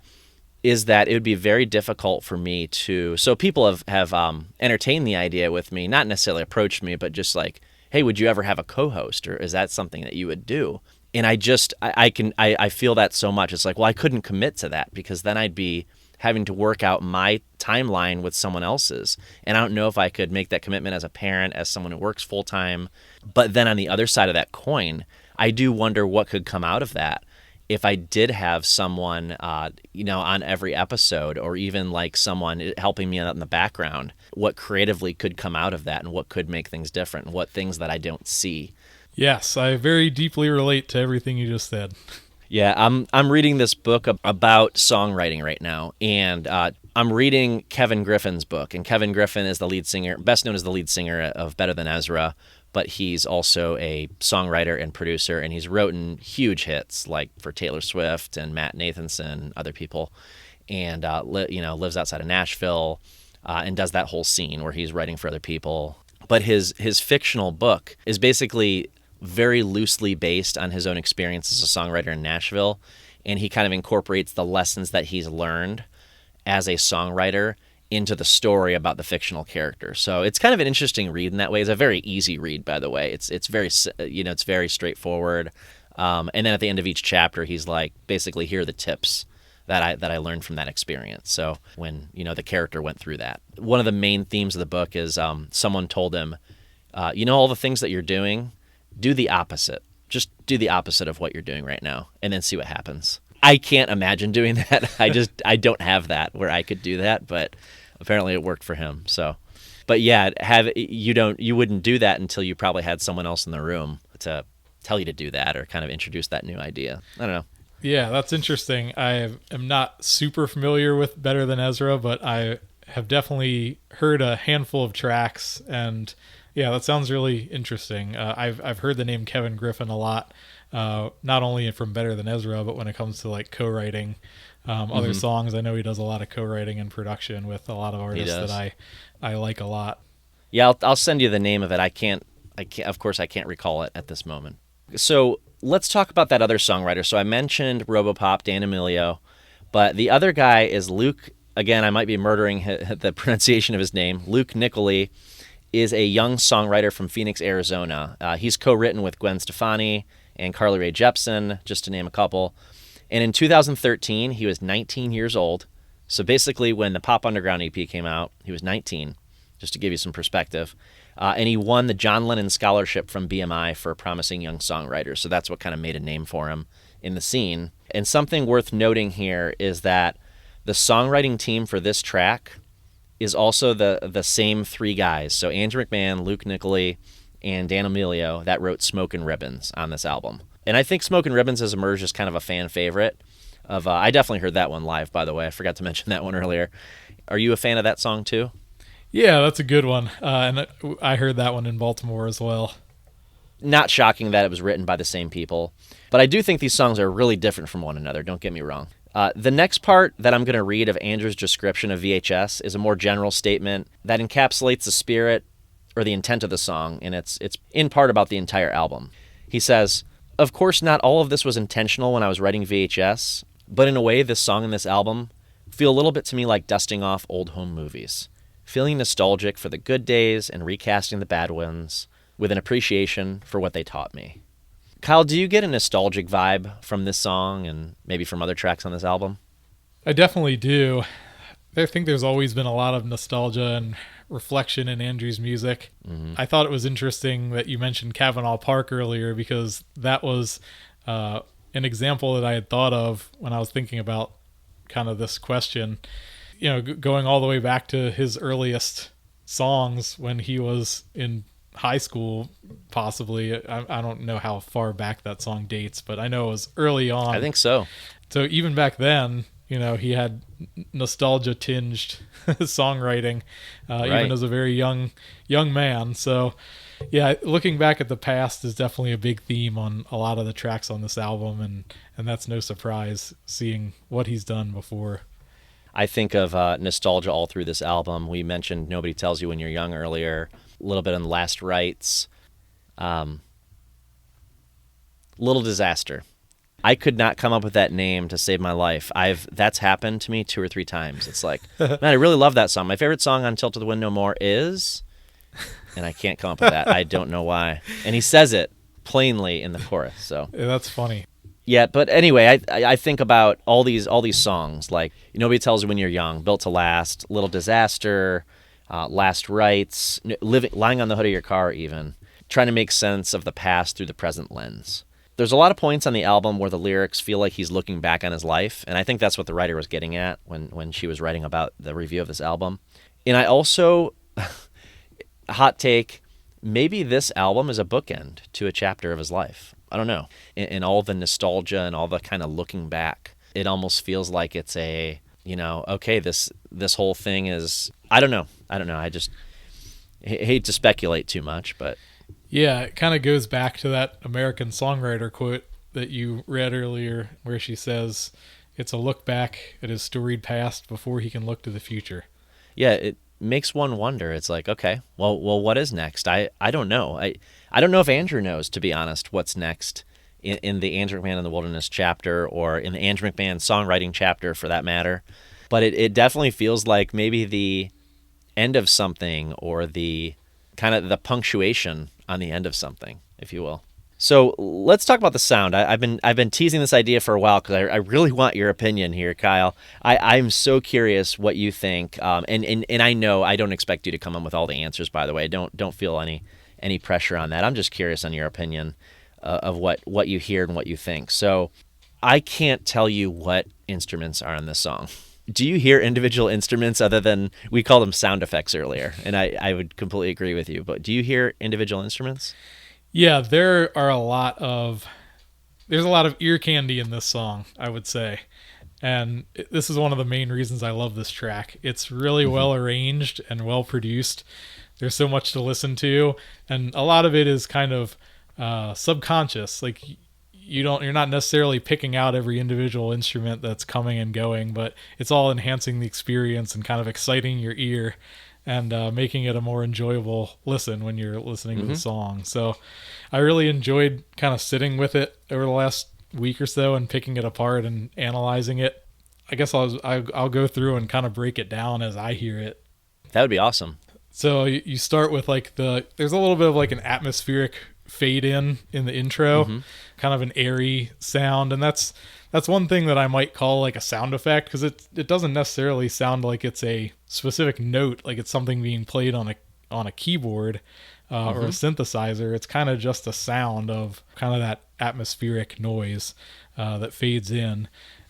is that it would be very difficult for me to. So people have entertained the idea with me, not necessarily approached me, but just like, hey, would you ever have a co-host, or is that something that you would do? And I feel that so much. It's like, well, I couldn't commit to that because then I'd be having to work out my timeline with someone else's. And I don't know if I could make that commitment as a parent, as someone who works full time. But then on the other side of that coin, I do wonder what could come out of that if I did have someone, on every episode, or even like someone helping me out in the background, what creatively could come out of that and what could make things different, what things that I don't see. Yes, I very deeply relate to everything you just said. Yeah, I'm reading this book about songwriting right now, and I'm reading Kevin Griffin's book. And Kevin Griffin is the lead singer, best known as the lead singer of Better Than Ezra, but he's also a songwriter and producer, and he's written huge hits like for Taylor Swift and Matt Nathanson, other people, and lives outside of Nashville and does that whole scene where he's writing for other people. But his fictional book is basically very loosely based on his own experience as a songwriter in Nashville, and he kind of incorporates the lessons that he's learned as a songwriter into the story about the fictional character. So it's kind of an interesting read in that way. It's a very easy read, by the way. It's very it's very straightforward. And then at the end of each chapter, he's like, basically, here are the tips that I learned from that experience. So when the character went through that, one of the main themes of the book is someone told him, all the things that you're doing, do the opposite. Just do the opposite of what you're doing right now, and then see what happens. I can't imagine doing that. I don't have that where I could do that, but apparently it worked for him. So, but yeah, you wouldn't do that until you probably had someone else in the room to tell you to do that or kind of introduce that new idea. I don't know. Yeah, that's interesting. I am not super familiar with Better Than Ezra, but I have definitely heard a handful of tracks, and yeah, that sounds really interesting. I've heard the name Kevin Griffin a lot, not only from Better Than Ezra, but when it comes to like co-writing other songs. I know he does a lot of co-writing and production with a lot of artists that I like a lot. Yeah, I'll send you the name of it. I can't. Of course, I can't recall it at this moment. So let's talk about that other songwriter. So I mentioned Robopop, Dan Emilio, but the other guy is Luke. Again, I might be murdering the pronunciation of his name. Luke Nicoli is a young songwriter from Phoenix, Arizona. He's co-written with Gwen Stefani and Carly Rae Jepsen, just to name a couple. And in 2013, he was 19 years old. So basically, when the Pop Underground EP came out, he was 19, just to give you some perspective. And he won the John Lennon Scholarship from BMI for Promising Young Songwriter. So that's what kind of made a name for him in the scene. And something worth noting here is that the songwriting team for this track is also the same three guys. So Andrew McMahon, Luke Nicoli, and Dan Emilio that wrote Smokin' Ribbons on this album. And I think Smokin' Ribbons has emerged as kind of a fan favorite. I definitely heard that one live, by the way. I forgot to mention that one earlier. Are you a fan of that song too? Yeah, that's a good one. And I heard that one in Baltimore as well. Not shocking that it was written by the same people. But I do think these songs are really different from one another. Don't get me wrong. The next part that I'm going to read of Andrew's description of VHS is a more general statement that encapsulates the spirit or the intent of the song, and it's in part about the entire album. He says, "Of course, not all of this was intentional when I was writing VHS, but in a way, this song and this album feel a little bit to me like dusting off old home movies, feeling nostalgic for the good days and recasting the bad ones, with an appreciation for what they taught me. Kyle, do you get a nostalgic vibe from this song and maybe from other tracks on this album? I definitely do. I think there's always been a lot of nostalgia and reflection in Andrew's music. I thought it was interesting that you mentioned Cavanaugh Park earlier, because that was an example that I had thought of when I was thinking about kind of this question. You know, going all the way back to his earliest songs when he was in high school, possibly. I don't know how far back that song dates, but I know it was early on. I think so. So even back then, you know, he had nostalgia tinged songwriting, even as a very young man. So yeah, looking back at the past is definitely a big theme on a lot of the tracks on this album, and that's no surprise seeing what he's done before. I think of nostalgia all through this album. We mentioned Nobody Tells You When You're Young earlier, a little bit on Last Rites, Little Disaster. I could not come up with that name to save my life. That's happened to me 2 or 3 times. It's like, man, I really love that song. My favorite song on Tilt to the Wind No More is, and I can't come up with that. I don't know why. And he says it plainly in the chorus. So Yeah, that's funny. yeah, but anyway, I think about all these songs, like Nobody Tells You When You're Young, Built to Last, Little Disaster, Last Rites, Lying on the Hood of Your Car even, trying to make sense of the past through the present lens. There's a lot of points on the album where the lyrics feel like he's looking back on his life, and I think that's what the writer was getting at when she was writing about the review of this album. And I also, hot take, maybe this album is a bookend to a chapter of his life. I don't know. In all the nostalgia and all the kind of looking back, it almost feels like it's a, okay, this whole thing is, I don't know. I just hate to speculate too much, but Yeah, it kind of goes back to that American songwriter quote that you read earlier, where she says, "It's a look back at his storied past before he can look to the future." yeah, it makes one wonder. It's like, okay, well, what is next? I don't know. I don't know if Andrew knows, to be honest, what's next in the Andrew McMahon in the Wilderness chapter, or in the Andrew McMahon songwriting chapter for that matter. But it definitely feels like maybe the end of something, or the kind of the punctuation on the end of something, if you will. So let's talk about the sound. I've been teasing this idea for a while because I really want your opinion here, Kyle. I'm so curious what you think, and I know I don't expect you to come up with all the answers. By the way, don't feel any pressure on that. I'm just curious on your opinion of what you hear and what you think. So I can't tell you what instruments are in this song. Do you hear individual instruments other than, we called them sound effects earlier, and I would completely agree with you, but do you hear individual instruments? Yeah, there's a lot of ear candy in this song, I would say. And this is one of the main reasons I love this track. It's really well arranged and well produced. There's so much to listen to, and a lot of it is kind of subconscious. Like, you're not necessarily picking out every individual instrument that's coming and going, but it's all enhancing the experience and kind of exciting your ear, and making it a more enjoyable listen when you're listening to the song. So I really enjoyed kind of sitting with it over the last week or so and picking it apart and analyzing it. I guess I'll go through and kind of break it down as I hear it. That would be awesome. So you start with there's a little bit of like an atmospheric fade in the intro, kind of an airy sound, and that's one thing that I might call like a sound effect, because it doesn't necessarily sound like it's a specific note, like it's something being played on a keyboard or a synthesizer. It's kind of just a sound of kind of that atmospheric noise that fades in,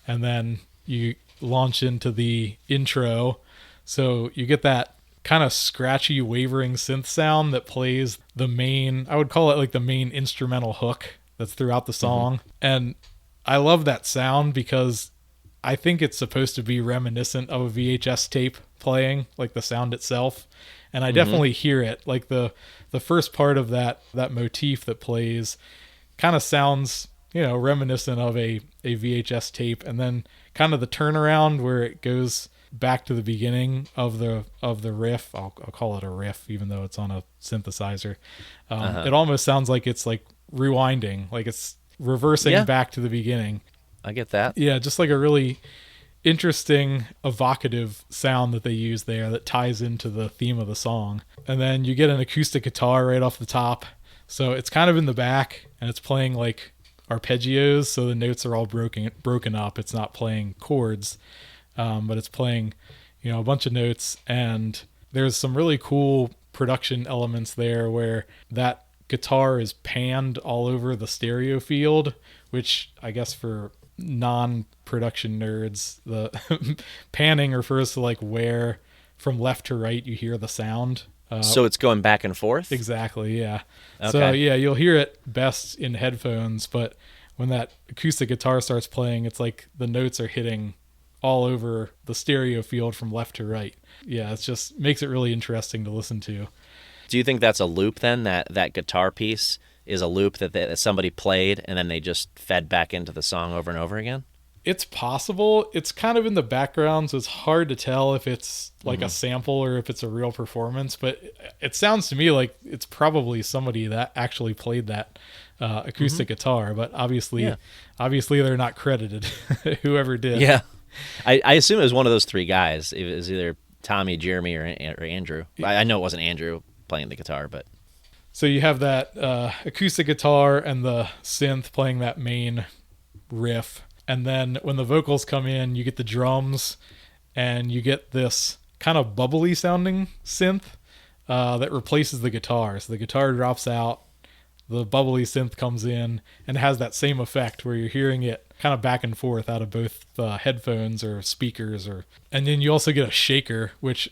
and then you launch into the intro, so you get that kind of scratchy, wavering synth sound that plays I would call it like the main instrumental hook that's throughout the song. And I love that sound because I think it's supposed to be reminiscent of a VHS tape playing, like the sound itself. And I definitely hear it. Like the first part of that motif that plays kind of sounds, reminiscent of a VHS tape. And then kind of the turnaround where it goes back to the beginning of the riff. I'll call it a riff, even though it's on a synthesizer. It almost sounds like it's like rewinding, like it's reversing back to the beginning. I get that. Yeah, just like a really interesting, evocative sound that they use there that ties into the theme of the song. And then you get an acoustic guitar right off the top, So it's kind of in the back, and it's playing like arpeggios, so the notes are all broken up. It's not playing chords, but it's playing, a bunch of notes. And there's some really cool production elements there where that guitar is panned all over the stereo field, which I guess for non-production nerds, the panning refers to like where from left to right you hear the sound. So it's going back and forth? Exactly, yeah. Okay. So yeah, you'll hear it best in headphones, but when that acoustic guitar starts playing, it's like the notes are hitting all over the stereo field from left to right. Yeah, it just makes it really interesting to listen to. Do you think that's a loop then, that guitar piece is a loop that somebody played and then they just fed back into the song over and over again? It's possible. It's kind of in the background, so it's hard to tell if it's like a sample or if it's a real performance. But it sounds to me like it's probably somebody that actually played that acoustic guitar. But obviously they're not credited. Whoever did. Yeah, I assume it was one of those three guys. It was either Tommy, Jeremy, or Andrew. I know it wasn't Andrew playing the guitar, but so you have that acoustic guitar and the synth playing that main riff. And then when the vocals come in, you get the drums and you get this kind of bubbly sounding synth that replaces the guitar. So the guitar drops out, the bubbly synth comes in, and has that same effect where you're hearing it kind of back and forth out of both headphones or speakers. And then you also get a shaker, which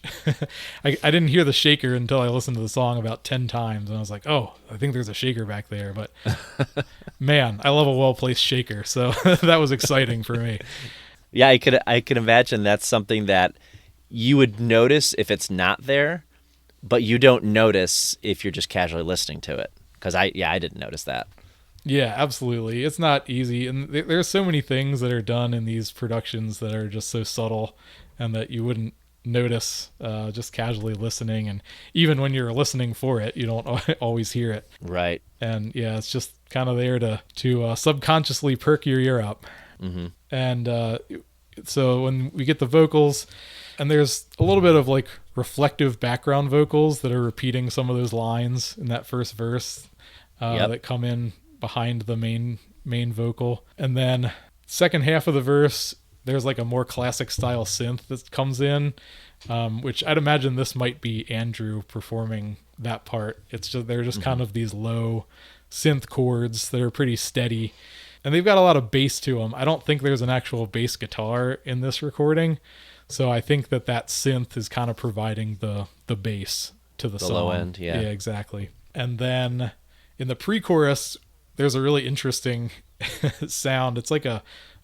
I didn't hear the shaker until I listened to the song about 10 times. And I was like, oh, I think there's a shaker back there. But man, I love a well-placed shaker. So that was exciting for me. Yeah, I could imagine that's something that you would notice if it's not there, but you don't notice if you're just casually listening to it. Because I didn't notice that. Yeah, absolutely. It's not easy. And there's so many things that are done in these productions that are just so subtle and that you wouldn't notice just casually listening. And even when you're listening for it, you don't always hear it. Right. And yeah, it's just kind of there to subconsciously perk your ear up. Mm-hmm. And so when we get the vocals, and there's a little bit of like reflective background vocals that are repeating some of those lines in that first verse that come in behind the main vocal. And then second half of the verse, there's like a more classic style synth that comes in, which I'd imagine this might be Andrew performing that part. It's just they're just kind of these low synth chords that are pretty steady, and they've got a lot of bass to them. I don't think there's an actual bass guitar in this recording, so I think that synth is kind of providing the bass to the song. Low end. Yeah, exactly. And then in the pre-chorus, there's a really interesting sound. It's like a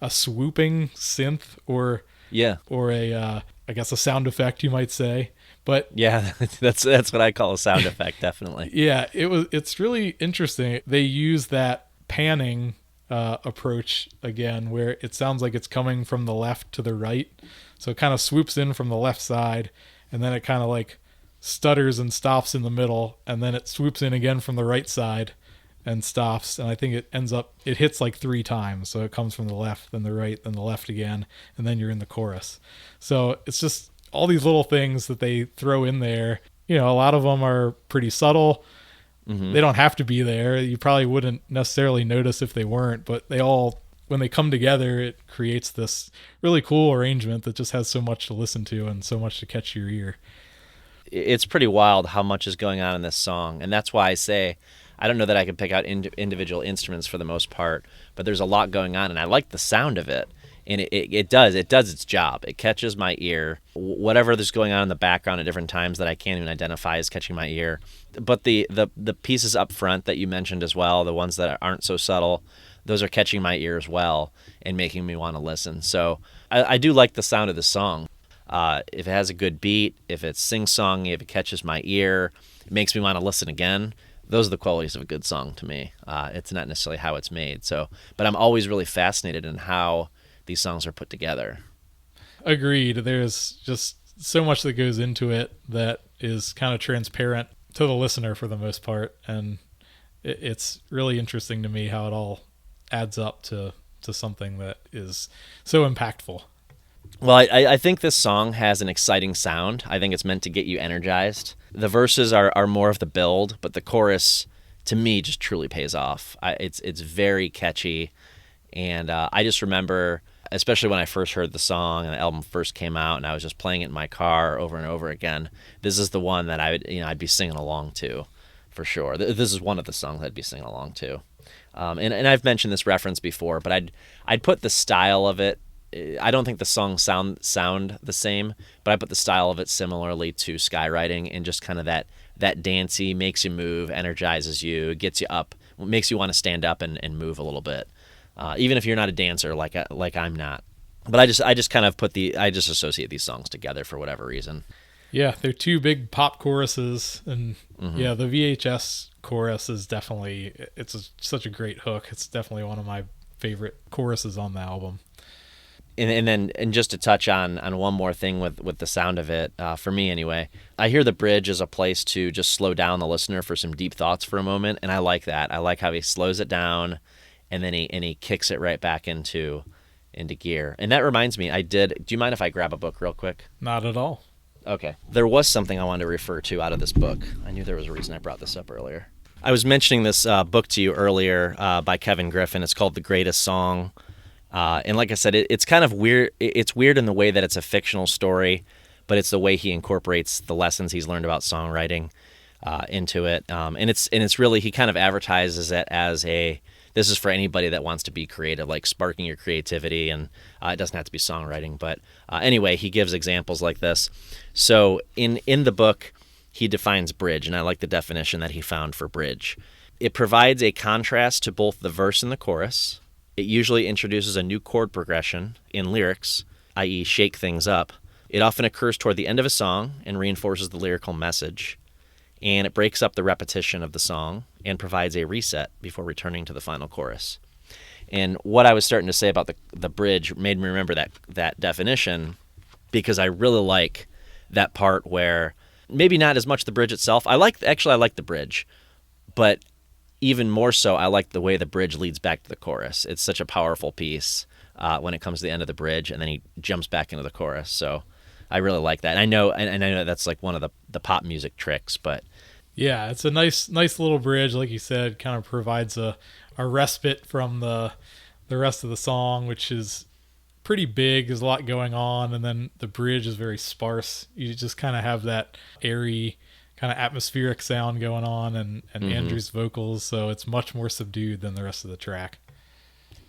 swooping synth or a I guess a sound effect, you might say. But yeah, that's what I call a sound effect, definitely. Yeah, it's really interesting. They use that panning approach again, where it sounds like it's coming from the left to the right. So it kind of swoops in from the left side, and then it kind of like stutters and stops in the middle, and then it swoops in again from the right side and stops. And I think it hits like 3 times. So it comes from the left, then the right, then the left again, and then you're in the chorus. So it's just all these little things that they throw in there. A lot of them are pretty subtle. Mm-hmm. They don't have to be there. You probably wouldn't necessarily notice if they weren't, but they all, when they come together, it creates this really cool arrangement that just has so much to listen to and so much to catch your ear. It's pretty wild how much is going on in this song, and that's why I say I don't know that I can pick out individual instruments for the most part, but there's a lot going on, and I like the sound of it, and it does its job. It catches my ear. Whatever is going on in the background at different times that I can't even identify is catching my ear. But the pieces up front that you mentioned as well, the ones that aren't so subtle, those are catching my ear as well and making me want to listen. So I do like the sound of the song. If it has a good beat, if it's sing-songy, if it catches my ear, it makes me want to listen again. Those are the qualities of a good song to me. It's not necessarily how it's made. But I'm always really fascinated in how these songs are put together. Agreed. There's just so much that goes into it that is kind of transparent to the listener for the most part. And it's really interesting to me how it all adds up to something that is so impactful. Well, I think this song has an exciting sound. I think it's meant to get you energized. The verses are more of the build, but the chorus to me just truly pays off. It's very catchy, and I just remember, especially when I first heard the song and the album first came out, and I was just playing it in my car over and over again. This is the one that I'd be singing along to, for sure. This is one of the songs I'd be singing along to. And I've mentioned this reference before, but I'd put the style of it. I don't think the songs sound the same, but I put the style of it similarly to Skywriting, and just kind of that dancey, makes you move, energizes you, gets you up, makes you want to stand up and move a little bit, even if you're not a dancer like I'm not. But I just kind of I just associate these songs together for whatever reason. Yeah, they're two big pop choruses, and yeah, the VHS chorus is definitely, such a great hook. It's definitely one of my favorite choruses on the album. And just to touch on one more thing with the sound of it, for me anyway, I hear the bridge as a place to just slow down the listener for some deep thoughts for a moment, and I like that. I like how he slows it down, and then he kicks it right back into gear. And that reminds me, do you mind if I grab a book real quick? Not at all. Okay. There was something I wanted to refer to out of this book. I knew there was a reason I brought this up earlier. I was mentioning this book to you earlier by Kevin Griffin. It's called The Greatest Song. And like I said, it's kind of weird. It's weird in the way that it's a fictional story, but it's the way he incorporates the lessons he's learned about songwriting into it. And it's really, he kind of advertises it as this is for anybody that wants to be creative, like sparking your creativity, and it doesn't have to be songwriting. But anyway, he gives examples like this. So in the book, he defines bridge, and I like the definition that he found for bridge. It provides a contrast to both the verse and the chorus. It usually introduces a new chord progression in lyrics, i.e. shake things up. It often occurs toward the end of a song and reinforces the lyrical message. And it breaks up the repetition of the song and provides a reset before returning to the final chorus. And what I was starting to say about the bridge made me remember that definition, because I really like that part where, maybe not as much the bridge itself. I like the bridge, but even more so, I like the way the bridge leads back to the chorus. It's such a powerful piece when it comes to the end of the bridge, and then he jumps back into the chorus. So I really like that. And I know that's like one of the pop music tricks, but yeah, it's a nice little bridge, like you said. Kind of provides a respite from the rest of the song, which is pretty big. There's a lot going on, and then the bridge is very sparse. You just kind of have that airy, kind of atmospheric sound going on, and Andrew's vocals, so it's much more subdued than the rest of the track.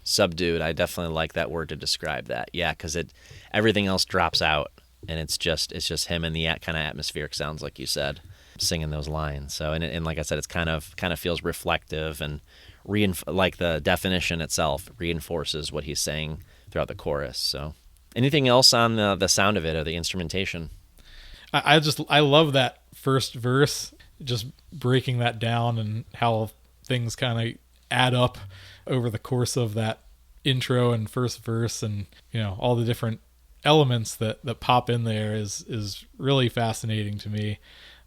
Subdued, I definitely like that word to describe that. Yeah, because everything else drops out, and it's just him and the kind of atmospheric sounds, like you said, singing those lines. So and like I said, it's kind of feels reflective, and like the definition itself reinforces what he's saying throughout the chorus. So anything else on the sound of it or the instrumentation? I love that first verse, just breaking that down, and how things kind of add up over the course of that intro and first verse, and all the different elements that pop in there is really fascinating to me.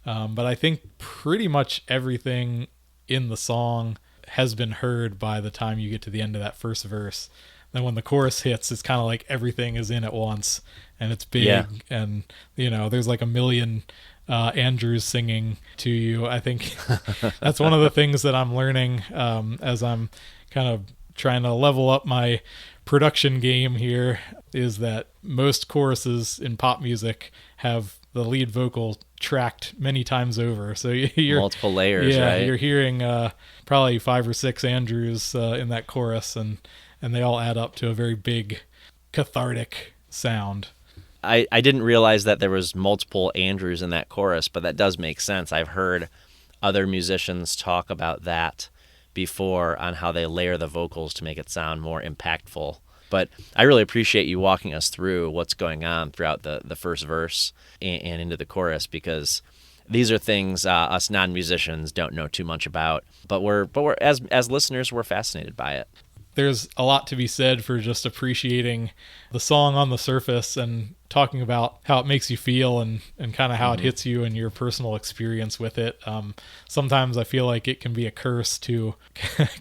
But I think pretty much everything in the song has been heard by the time you get to the end of that first verse. Then when the chorus hits, it's kind of like everything is in at once, and it's big, yeah. And there's like a million Andrews singing to you. I think that's one of the things that I'm learning as I'm kind of trying to level up my production game here, is that most choruses in pop music have the lead vocal tracked many times over. So you're multiple layers, yeah, right? You're hearing probably 5 or 6 Andrews in that chorus, and they all add up to a very big cathartic sound. I didn't realize that there was multiple Andrews in that chorus, but that does make sense. I've heard other musicians talk about that before, on how they layer the vocals to make it sound more impactful. But I really appreciate you walking us through what's going on throughout the first verse and into the chorus, because these are things us non-musicians don't know too much about, but we're as listeners, we're fascinated by it. There's a lot to be said for just appreciating the song on the surface and talking about how it makes you feel, and kind of how it hits you and your personal experience with it. Sometimes I feel like it can be a curse to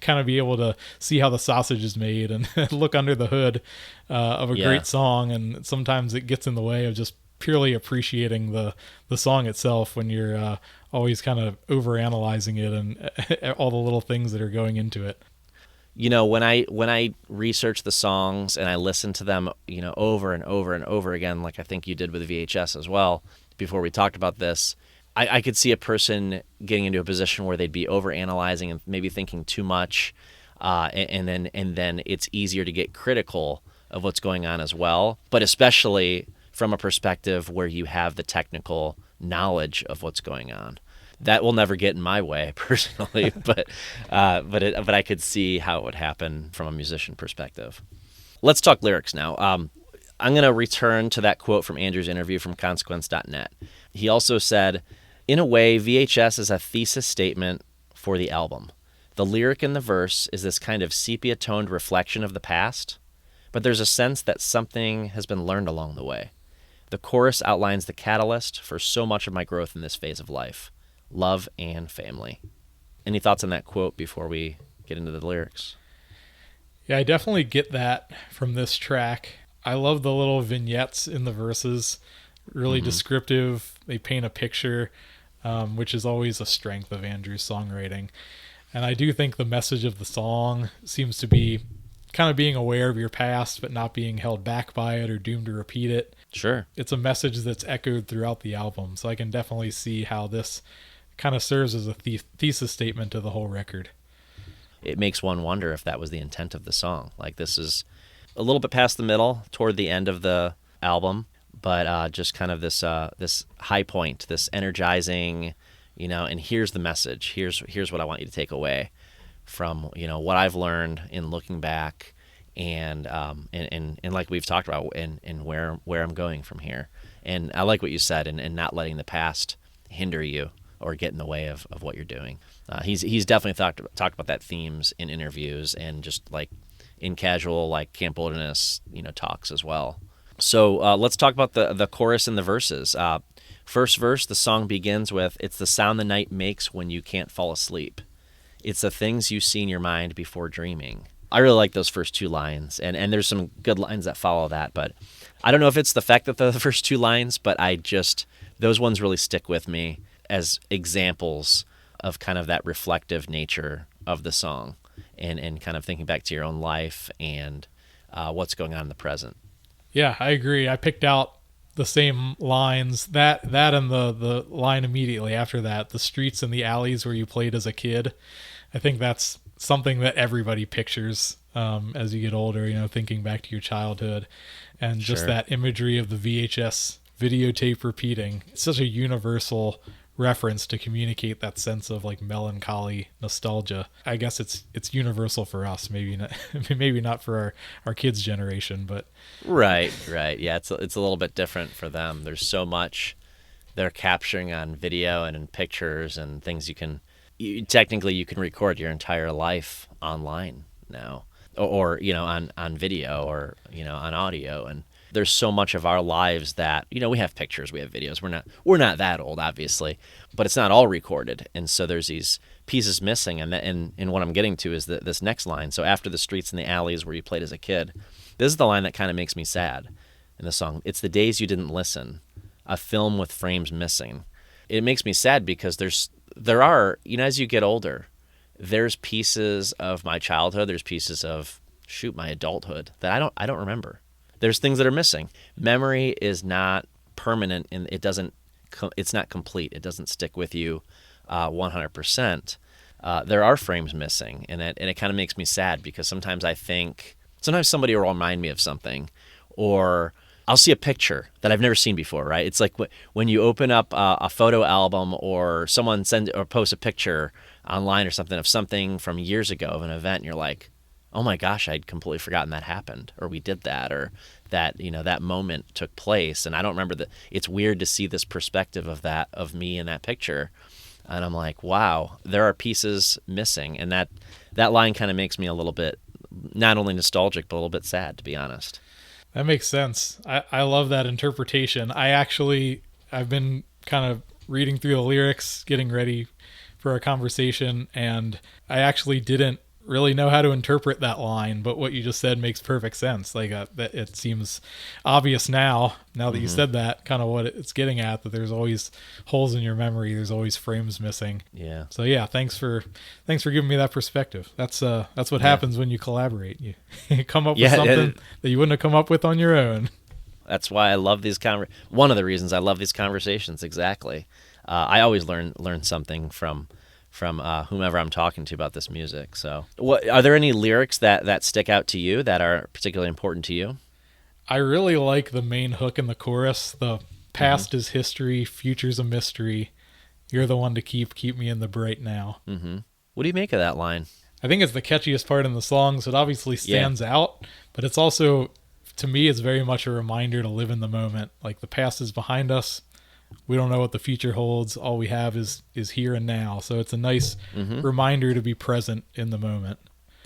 kind of be able to see how the sausage is made and look under the hood of a great song, and sometimes it gets in the way of just purely appreciating the song itself when you're always kind of overanalyzing it and all the little things that are going into it. When I research the songs and I listen to them, over and over and over again, like I think you did with VHS as well, before we talked about this, I could see a person getting into a position where they'd be overanalyzing and maybe thinking too much, and then it's easier to get critical of what's going on as well. But especially from a perspective where you have the technical knowledge of what's going on. That will never get in my way personally, but I could see how it would happen from a musician perspective. Let's talk lyrics now. I'm going to return to that quote from Andrew's interview from consequence.net. He also said, "In a way, VHS is a thesis statement for the album. The lyric in the verse is this kind of sepia-toned reflection of the past, but there's a sense that something has been learned along the way. The chorus outlines the catalyst for so much of my growth in this phase of life. Love and family." Any thoughts on that quote before we get into the lyrics? Yeah, I definitely get that from this track. I love the little vignettes in the verses, really descriptive. They paint a picture, which is always a strength of Andrew's songwriting. And I do think the message of the song seems to be kind of being aware of your past, but not being held back by it or doomed to repeat it. Sure. It's a message that's echoed throughout the album, so I can definitely see how this kind of serves as a thesis statement to the whole record. It makes one wonder if that was the intent of the song. Like, this is a little bit past the middle, toward the end of the album, but just kind of this high point, this energizing, and here's the message. Here's what I want you to take away from what I've learned in looking back, and like we've talked about, and where I'm going from here. And I like what you said, and not letting the past hinder you or get in the way of what you're doing. He's definitely talked about that themes in interviews and just like in casual like Camp Wilderness talks as well. So let's talk about the chorus and the verses. First verse, the song begins with, "It's the sound the night makes when you can't fall asleep. It's the things you see in your mind before dreaming." I really like those first two lines, and there's some good lines that follow that, but I don't know if it's the fact that the first two lines, but those ones really stick with me as examples of kind of that reflective nature of the song, and kind of thinking back to your own life and what's going on in the present. Yeah, I agree. I picked out the same lines, that and the line immediately after that, "the streets and the alleys where you played as a kid." I think that's something that everybody pictures as you get older, thinking back to your childhood, and just that imagery of the VHS videotape repeating. It's such a universal reference to communicate that sense of like melancholy nostalgia. I guess it's universal for us, maybe not for our kids' generation, but right. Yeah, it's a little bit different for them. There's so much they're capturing on video and in pictures and things technically you can record your entire life online now, or on video, or on audio. And there's so much of our lives that we have pictures, we have videos. We're not that old, obviously, but it's not all recorded, and so there's these pieces missing. And what I'm getting to is this next line. So after the streets and the alleys where you played as a kid, this is the line that kind of makes me sad in the song. "It's the days you didn't listen, a film with frames missing." It makes me sad because there are as you get older, there's pieces of my childhood, there's pieces of my adulthood that I don't remember. There's things that are missing. Memory is not permanent, and it's not complete. It doesn't stick with you 100%. There are frames missing, and it kind of makes me sad because sometimes somebody will remind me of something, or I'll see a picture that I've never seen before, right? It's like when you open up a photo album, or someone posts a picture online or something of something from years ago of an event, and you're like, oh my gosh, I'd completely forgotten that happened, or we did that, or that that moment took place, and I don't remember that. It's weird to see this perspective of me in that picture, and I'm like, wow, there are pieces missing, and that line kind of makes me a little bit not only nostalgic but a little bit sad, to be honest. That makes sense. I love that interpretation. I've been kind of reading through the lyrics, getting ready for our conversation, and I actually didn't really know how to interpret that line, but what you just said makes perfect sense. Like that, it seems obvious now that you said that, kind of what it's getting at, that there's always holes in your memory, there's always frames missing. Yeah. So yeah, thanks for giving me that perspective. That's what happens when you collaborate. You come up with something that you wouldn't have come up with on your own. That's why I love these one of the reasons I love these conversations. Exactly. I always learn something from whomever I'm talking to about this music. So, are there any lyrics that stick out to you that are particularly important to you? I really like the main hook in the chorus. The past is history, future's a mystery. You're the one to keep me in the bright now. Mm-hmm. What do you make of that line? I think it's the catchiest part in the song, so it obviously stands out, but it's also, to me, it's very much a reminder to live in the moment. Like, the past is behind us. We don't know what the future holds. All we have is here and now. So it's a nice reminder to be present in the moment.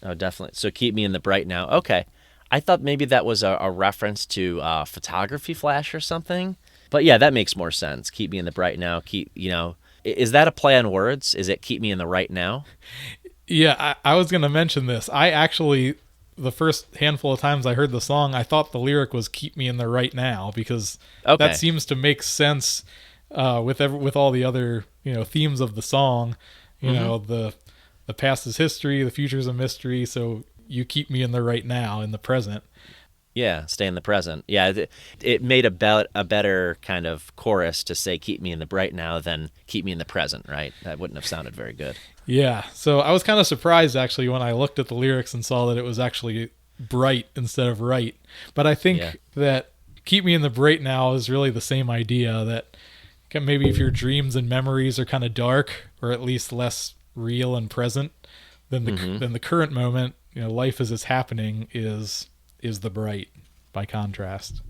Oh, definitely. So keep me in the bright now. Okay. I thought maybe that was a reference to photography flash or something. But yeah, that makes more sense. Keep me in the bright now. Is that a play on words? Is it keep me in the right now? Yeah, I was going to mention this. I actually, the first handful of times I heard the song, I thought the lyric was "keep me in the right now," because that seems to make sense with all the other themes of the song. You know, the past is history, the future is a mystery, so you keep me in the right now, in the present. Yeah, stay in the present. Yeah, it made a better kind of chorus to say "keep me in the bright now" than "keep me in the present." Right? That wouldn't have sounded very good. Yeah, so I was kind of surprised actually when I looked at the lyrics and saw that it was actually bright instead of right. But I think that keep me in the bright now is really the same idea, that maybe if your dreams and memories are kind of dark, or at least less real and present, then the current moment, life as it's happening is the bright by contrast.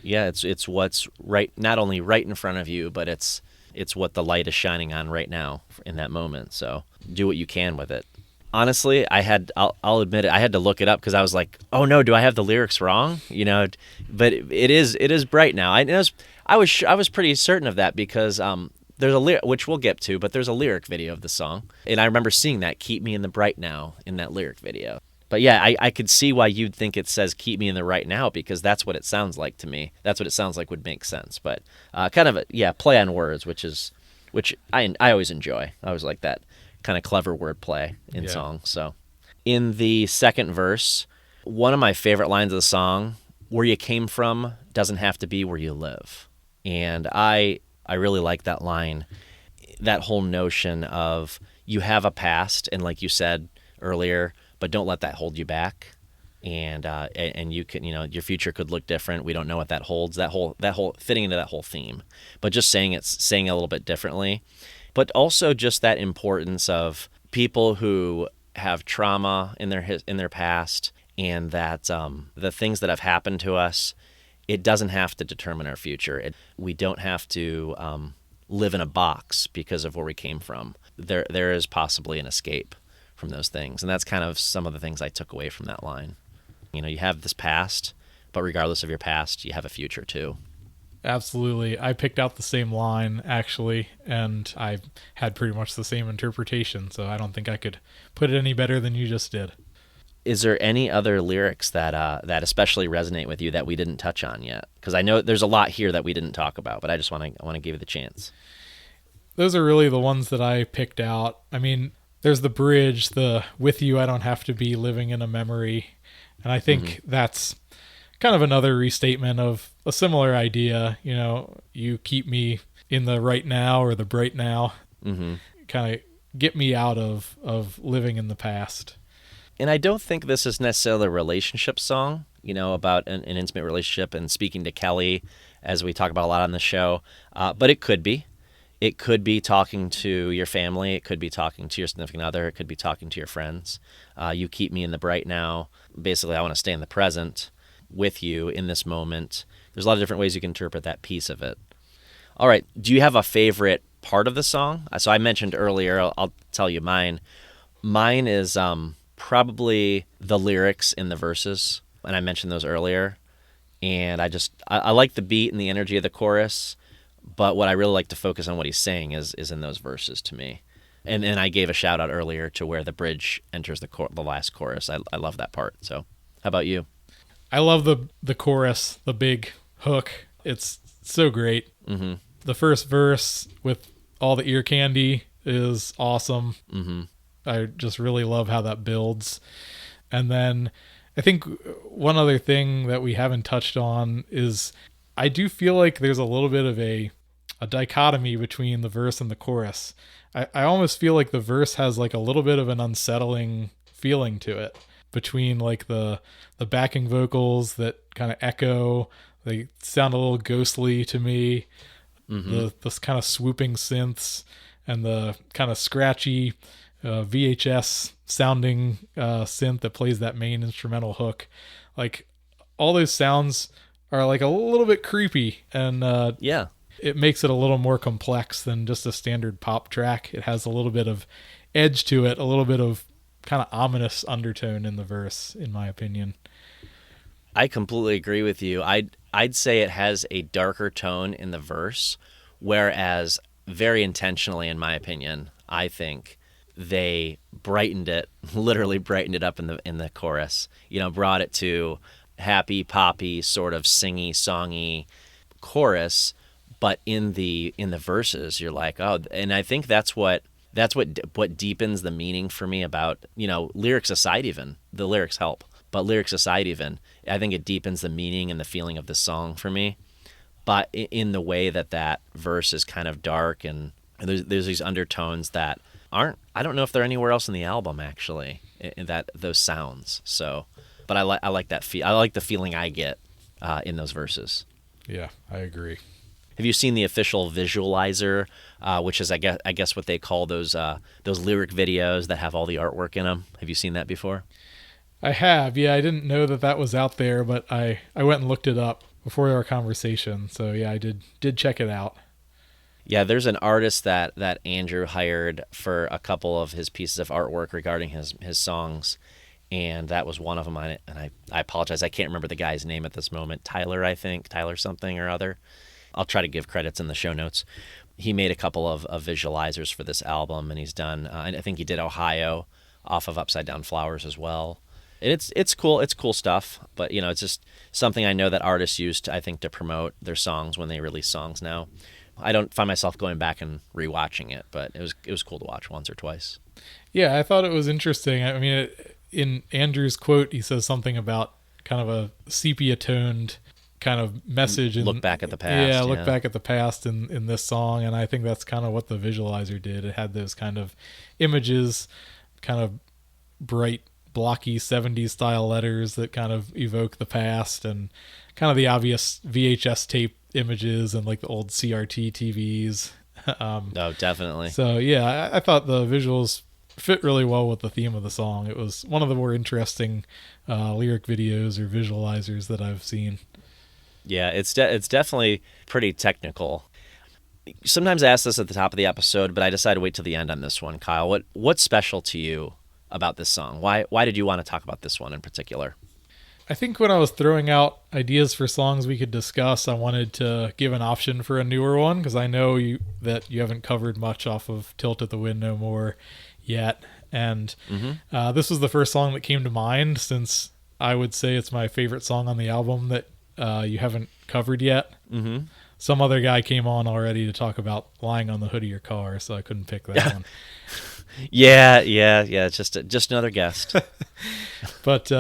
Yeah, it's what's right, not only right in front of you, but it's what the light is shining on right now in that moment. So do what you can with it. Honestly, I'll admit it, I had to look it up because I was like, oh no, do I have the lyrics wrong? But it is bright now. I was pretty certain of that because there's a lyric, which we'll get to, but there's a lyric video of the song, and I remember seeing that "keep me in the bright now" in that lyric video. But yeah, I could see why you'd think it says "keep me in the right now," because that's what it sounds like to me. That's what it sounds like would make sense. But kind of play on words, which I always enjoy. I always like that kind of clever wordplay in songs. So in the second verse, one of my favorite lines of the song, "Where you came from doesn't have to be where you live," and I really like that line. That whole notion of you have a past, and like you said earlier, but don't let that hold you back. And you can, your future could look different. We don't know what that holds. That whole fitting into that whole theme, but just saying it a little bit differently. But also just that importance of people who have trauma in their past, and that the things that have happened to us, it doesn't have to determine our future. We don't have to live in a box because of where we came from. There is possibly an escape from those things. And that's kind of some of the things I took away from that line. You have this past, but regardless of your past, you have a future too. Absolutely. I picked out the same line, actually, and I had pretty much the same interpretation, so I don't think I could put it any better than you just did. Is there any other lyrics that especially resonate with you that we didn't touch on yet? Because I know there's a lot here that we didn't talk about, but I just want to give you the chance. Those are really the ones that I picked out. I mean, there's the bridge, the "with you I don't have to be living in a memory," and I think that's kind of another restatement of a similar idea. You keep me in the right now, or the bright now. Kind of get me out of living in the past. And I don't think this is necessarily a relationship song, about an intimate relationship and speaking to Kelly, as we talk about a lot on the show, but it could be. It could be talking to your family. It could be talking to your significant other. It could be talking to your friends. You keep me in the bright now. Basically, I want to stay in the present with you in this moment. There's a lot of different ways you can interpret that piece of it. All right. Do you have a favorite part of the song? So I mentioned earlier, I'll tell you mine. Mine is probably the lyrics in the verses, and I mentioned those earlier. And I like the beat and the energy of the chorus. But what I really like to focus on what he's saying is in those verses to me. And then I gave a shout out earlier to where the bridge enters the last chorus. I love that part. So how about you? I love the chorus, the big hook. It's so great. Mm-hmm. The first verse with all the ear candy is awesome. Mm-hmm. I just really love how that builds. And then I think one other thing that we haven't touched on is I do feel like there's a little bit of a dichotomy between the verse and the chorus. I almost feel like the verse has like a little bit of an unsettling feeling to it between like the backing vocals that kind of echo. They sound a little ghostly to me. Mm-hmm. The kind of swooping synths and the kind of scratchy VHS sounding synth that plays that main instrumental hook. Like all those sounds are like a little bit creepy, and Yeah. it makes it a little more complex than just a standard pop track. It has a little bit of edge to it, a little bit of kind of ominous undertone in the verse, in my opinion. I completely agree with you. I'd say it has a darker tone in the verse, whereas very intentionally, in my opinion, I think they literally brightened it up in the chorus. You know, brought it to happy, poppy, sort of singy, songy chorus, but in the verses, you're like, oh, and I think that's what deepens the meaning for me about, you know, lyrics aside. Even the lyrics help, but lyrics aside, even I think it deepens the meaning and the feeling of the song for me. But in the way that verse is kind of dark, and there's these undertones that I don't know if they're anywhere else in the album actually, in that those sounds. So, but I like that I like the feeling I get in those verses. Yeah, I agree. Have you seen the official visualizer, which is I guess what they call those lyric videos that have all the artwork in them? Have you seen that before? I have. Yeah, I didn't know that was out there, but I went and looked it up before our conversation. So yeah, I did check it out. Yeah, there's an artist that Andrew hired for a couple of his pieces of artwork regarding his songs, and that was one of them. And I apologize, I can't remember the guy's name at this moment. Tyler, I think. Tyler something or other. I'll try to give credits in the show notes. He made a couple of visualizers for this album, and he's done, I think he did Ohio off of Upside Down Flowers as well. And it's cool. It's cool stuff, but you know, it's just something I know that artists use to, I think, to promote their songs when they release songs now. I don't find myself going back and rewatching it, but it was cool to watch once or twice. Yeah, I thought it was interesting. I mean, in Andrew's quote, he says something about kind of a sepia-toned kind of message. Look back at the past. Yeah, look back at the past in this song, and I think that's kind of what the visualizer did. It had those kind of images, kind of bright, blocky 70s style letters that kind of evoke the past, and kind of the obvious VHS tape images and like the old CRT TVs. No, definitely. So yeah, I thought the visuals fit really well with the theme of the song. It was one of the more interesting lyric videos or visualizers that I've seen. Yeah, it's definitely pretty technical. Sometimes I ask this at the top of the episode, but I decided to wait till the end on this one. Kyle, what's special to you about this song? Why did you want to talk about this one in particular? I think when I was throwing out ideas for songs we could discuss, I wanted to give an option for a newer one, because I know that you haven't covered much off of Tilt at the Wind No More yet. And this was the first song that came to mind, since I would say it's my favorite song on the album that you haven't covered yet. Mm-hmm. Some other guy came on already to talk about Lying on the Hood of Your Car, so I couldn't pick that one. Yeah. It's just another guest. But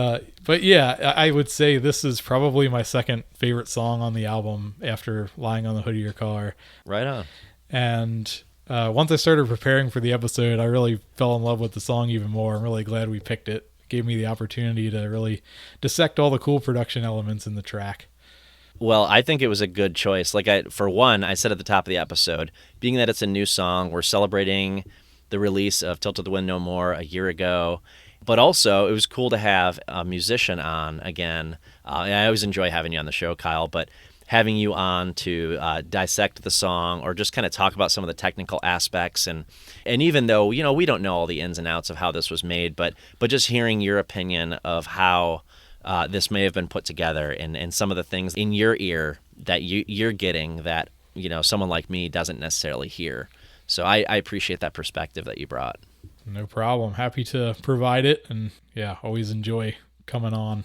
yeah, I would say this is probably my second favorite song on the album after Lying on the Hood of Your Car. Right on. And once I started preparing for the episode, I really fell in love with the song even more. I'm really glad we picked it. It gave me the opportunity to really dissect all the cool production elements in the track. Well, I think it was a good choice. For one, I said at the top of the episode, being that it's a new song, we're celebrating the release of Tilt at the Wind No More a year ago. But also, it was cool to have a musician on again. And I always enjoy having you on the show, Kyle, but having you on to dissect the song or just kind of talk about some of the technical aspects. And even though, you know, we don't know all the ins and outs of how this was made, but just hearing your opinion of how this may have been put together and some of the things in your ear that you're getting that, you know, someone like me doesn't necessarily hear. So I appreciate that perspective that you brought. No problem. Happy to provide it, and yeah, always enjoy coming on.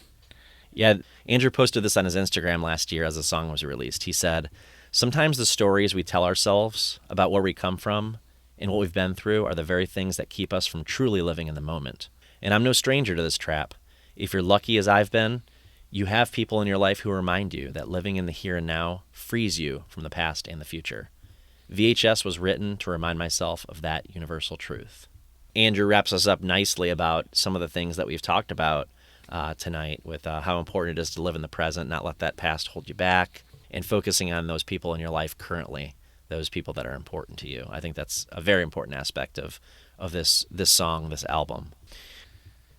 Yeah, Andrew posted this on his Instagram last year as the song was released. He said, "Sometimes the stories we tell ourselves about where we come from and what we've been through are the very things that keep us from truly living in the moment. And I'm no stranger to this trap. If you're lucky as I've been, you have people in your life who remind you that living in the here and now frees you from the past and the future. VHS was written to remind myself of that universal truth." Andrew wraps us up nicely about some of the things that we've talked about tonight, with how important it is to live in the present, not let that past hold you back, and focusing on those people in your life currently, those people that are important to you. I think that's a very important aspect of this song, this album.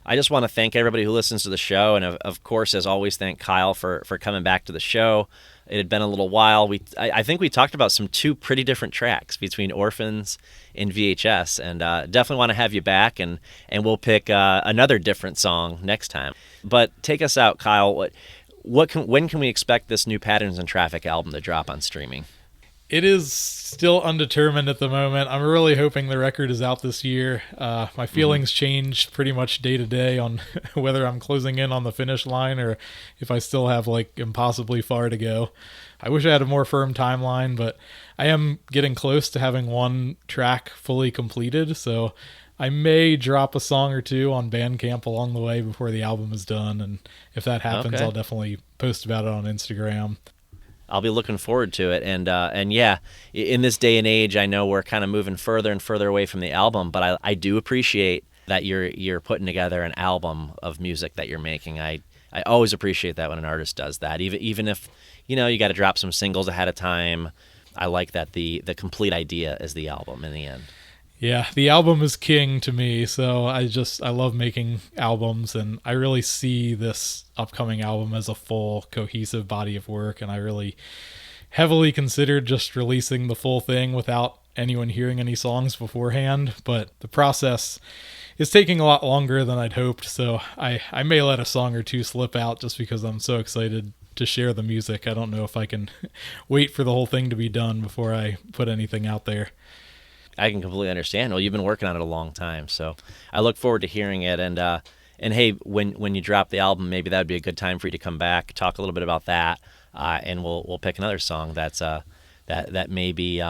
I just want to thank everybody who listens to the show, and of course, as always, thank Kyle for coming back to the show. It had been a little while. I think we talked about two pretty different tracks between Orphans and VHS, and definitely want to have you back, and we'll pick another different song next time. But take us out, Kyle. When can we expect this new Patterns in Traffic album to drop on streaming? It is still undetermined at the moment. I'm really hoping the record is out this year. My feelings change pretty much day to day on whether I'm closing in on the finish line or if I still have impossibly far to go. I wish I had a more firm timeline, but I am getting close to having one track fully completed, so I may drop a song or two on Bandcamp along the way before the album is done, and if that happens, Okay. I'll definitely post about it on Instagram. I'll be looking forward to it, and yeah, in this day and age, I know we're kind of moving further and further away from the album, but I do appreciate that you're putting together an album of music that you're making. I always appreciate that when an artist does that, even if you got to drop some singles ahead of time. I like that the complete idea is the album in the end. Yeah, the album is king to me, so I love making albums, and I really see this upcoming album as a full, cohesive body of work, and I really heavily considered just releasing the full thing without anyone hearing any songs beforehand, but the process is taking a lot longer than I'd hoped, so I may let a song or two slip out just because I'm so excited to share the music. I don't know if I can wait for the whole thing to be done before I put anything out there. I can completely understand. Well, you've been working on it a long time, so I look forward to hearing it. And hey, when you drop the album, maybe that would be a good time for you to come back, talk a little bit about that, and we'll pick another song that's that maybe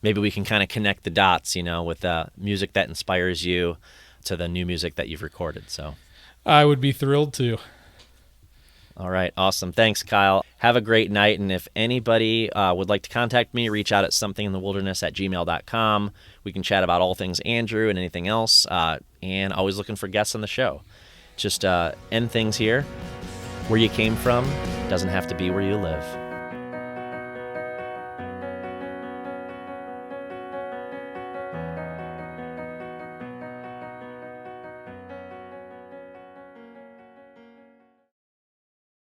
we can kind of connect the dots, with music that inspires you to the new music that you've recorded. So I would be thrilled to. All right, awesome. Thanks, Kyle. Have a great night, and if anybody would like to contact me, reach out at somethinginthewilderness@gmail.com. We can chat about all things Andrew and anything else, and always looking for guests on the show. Just end things here. Where you came from doesn't have to be where you live.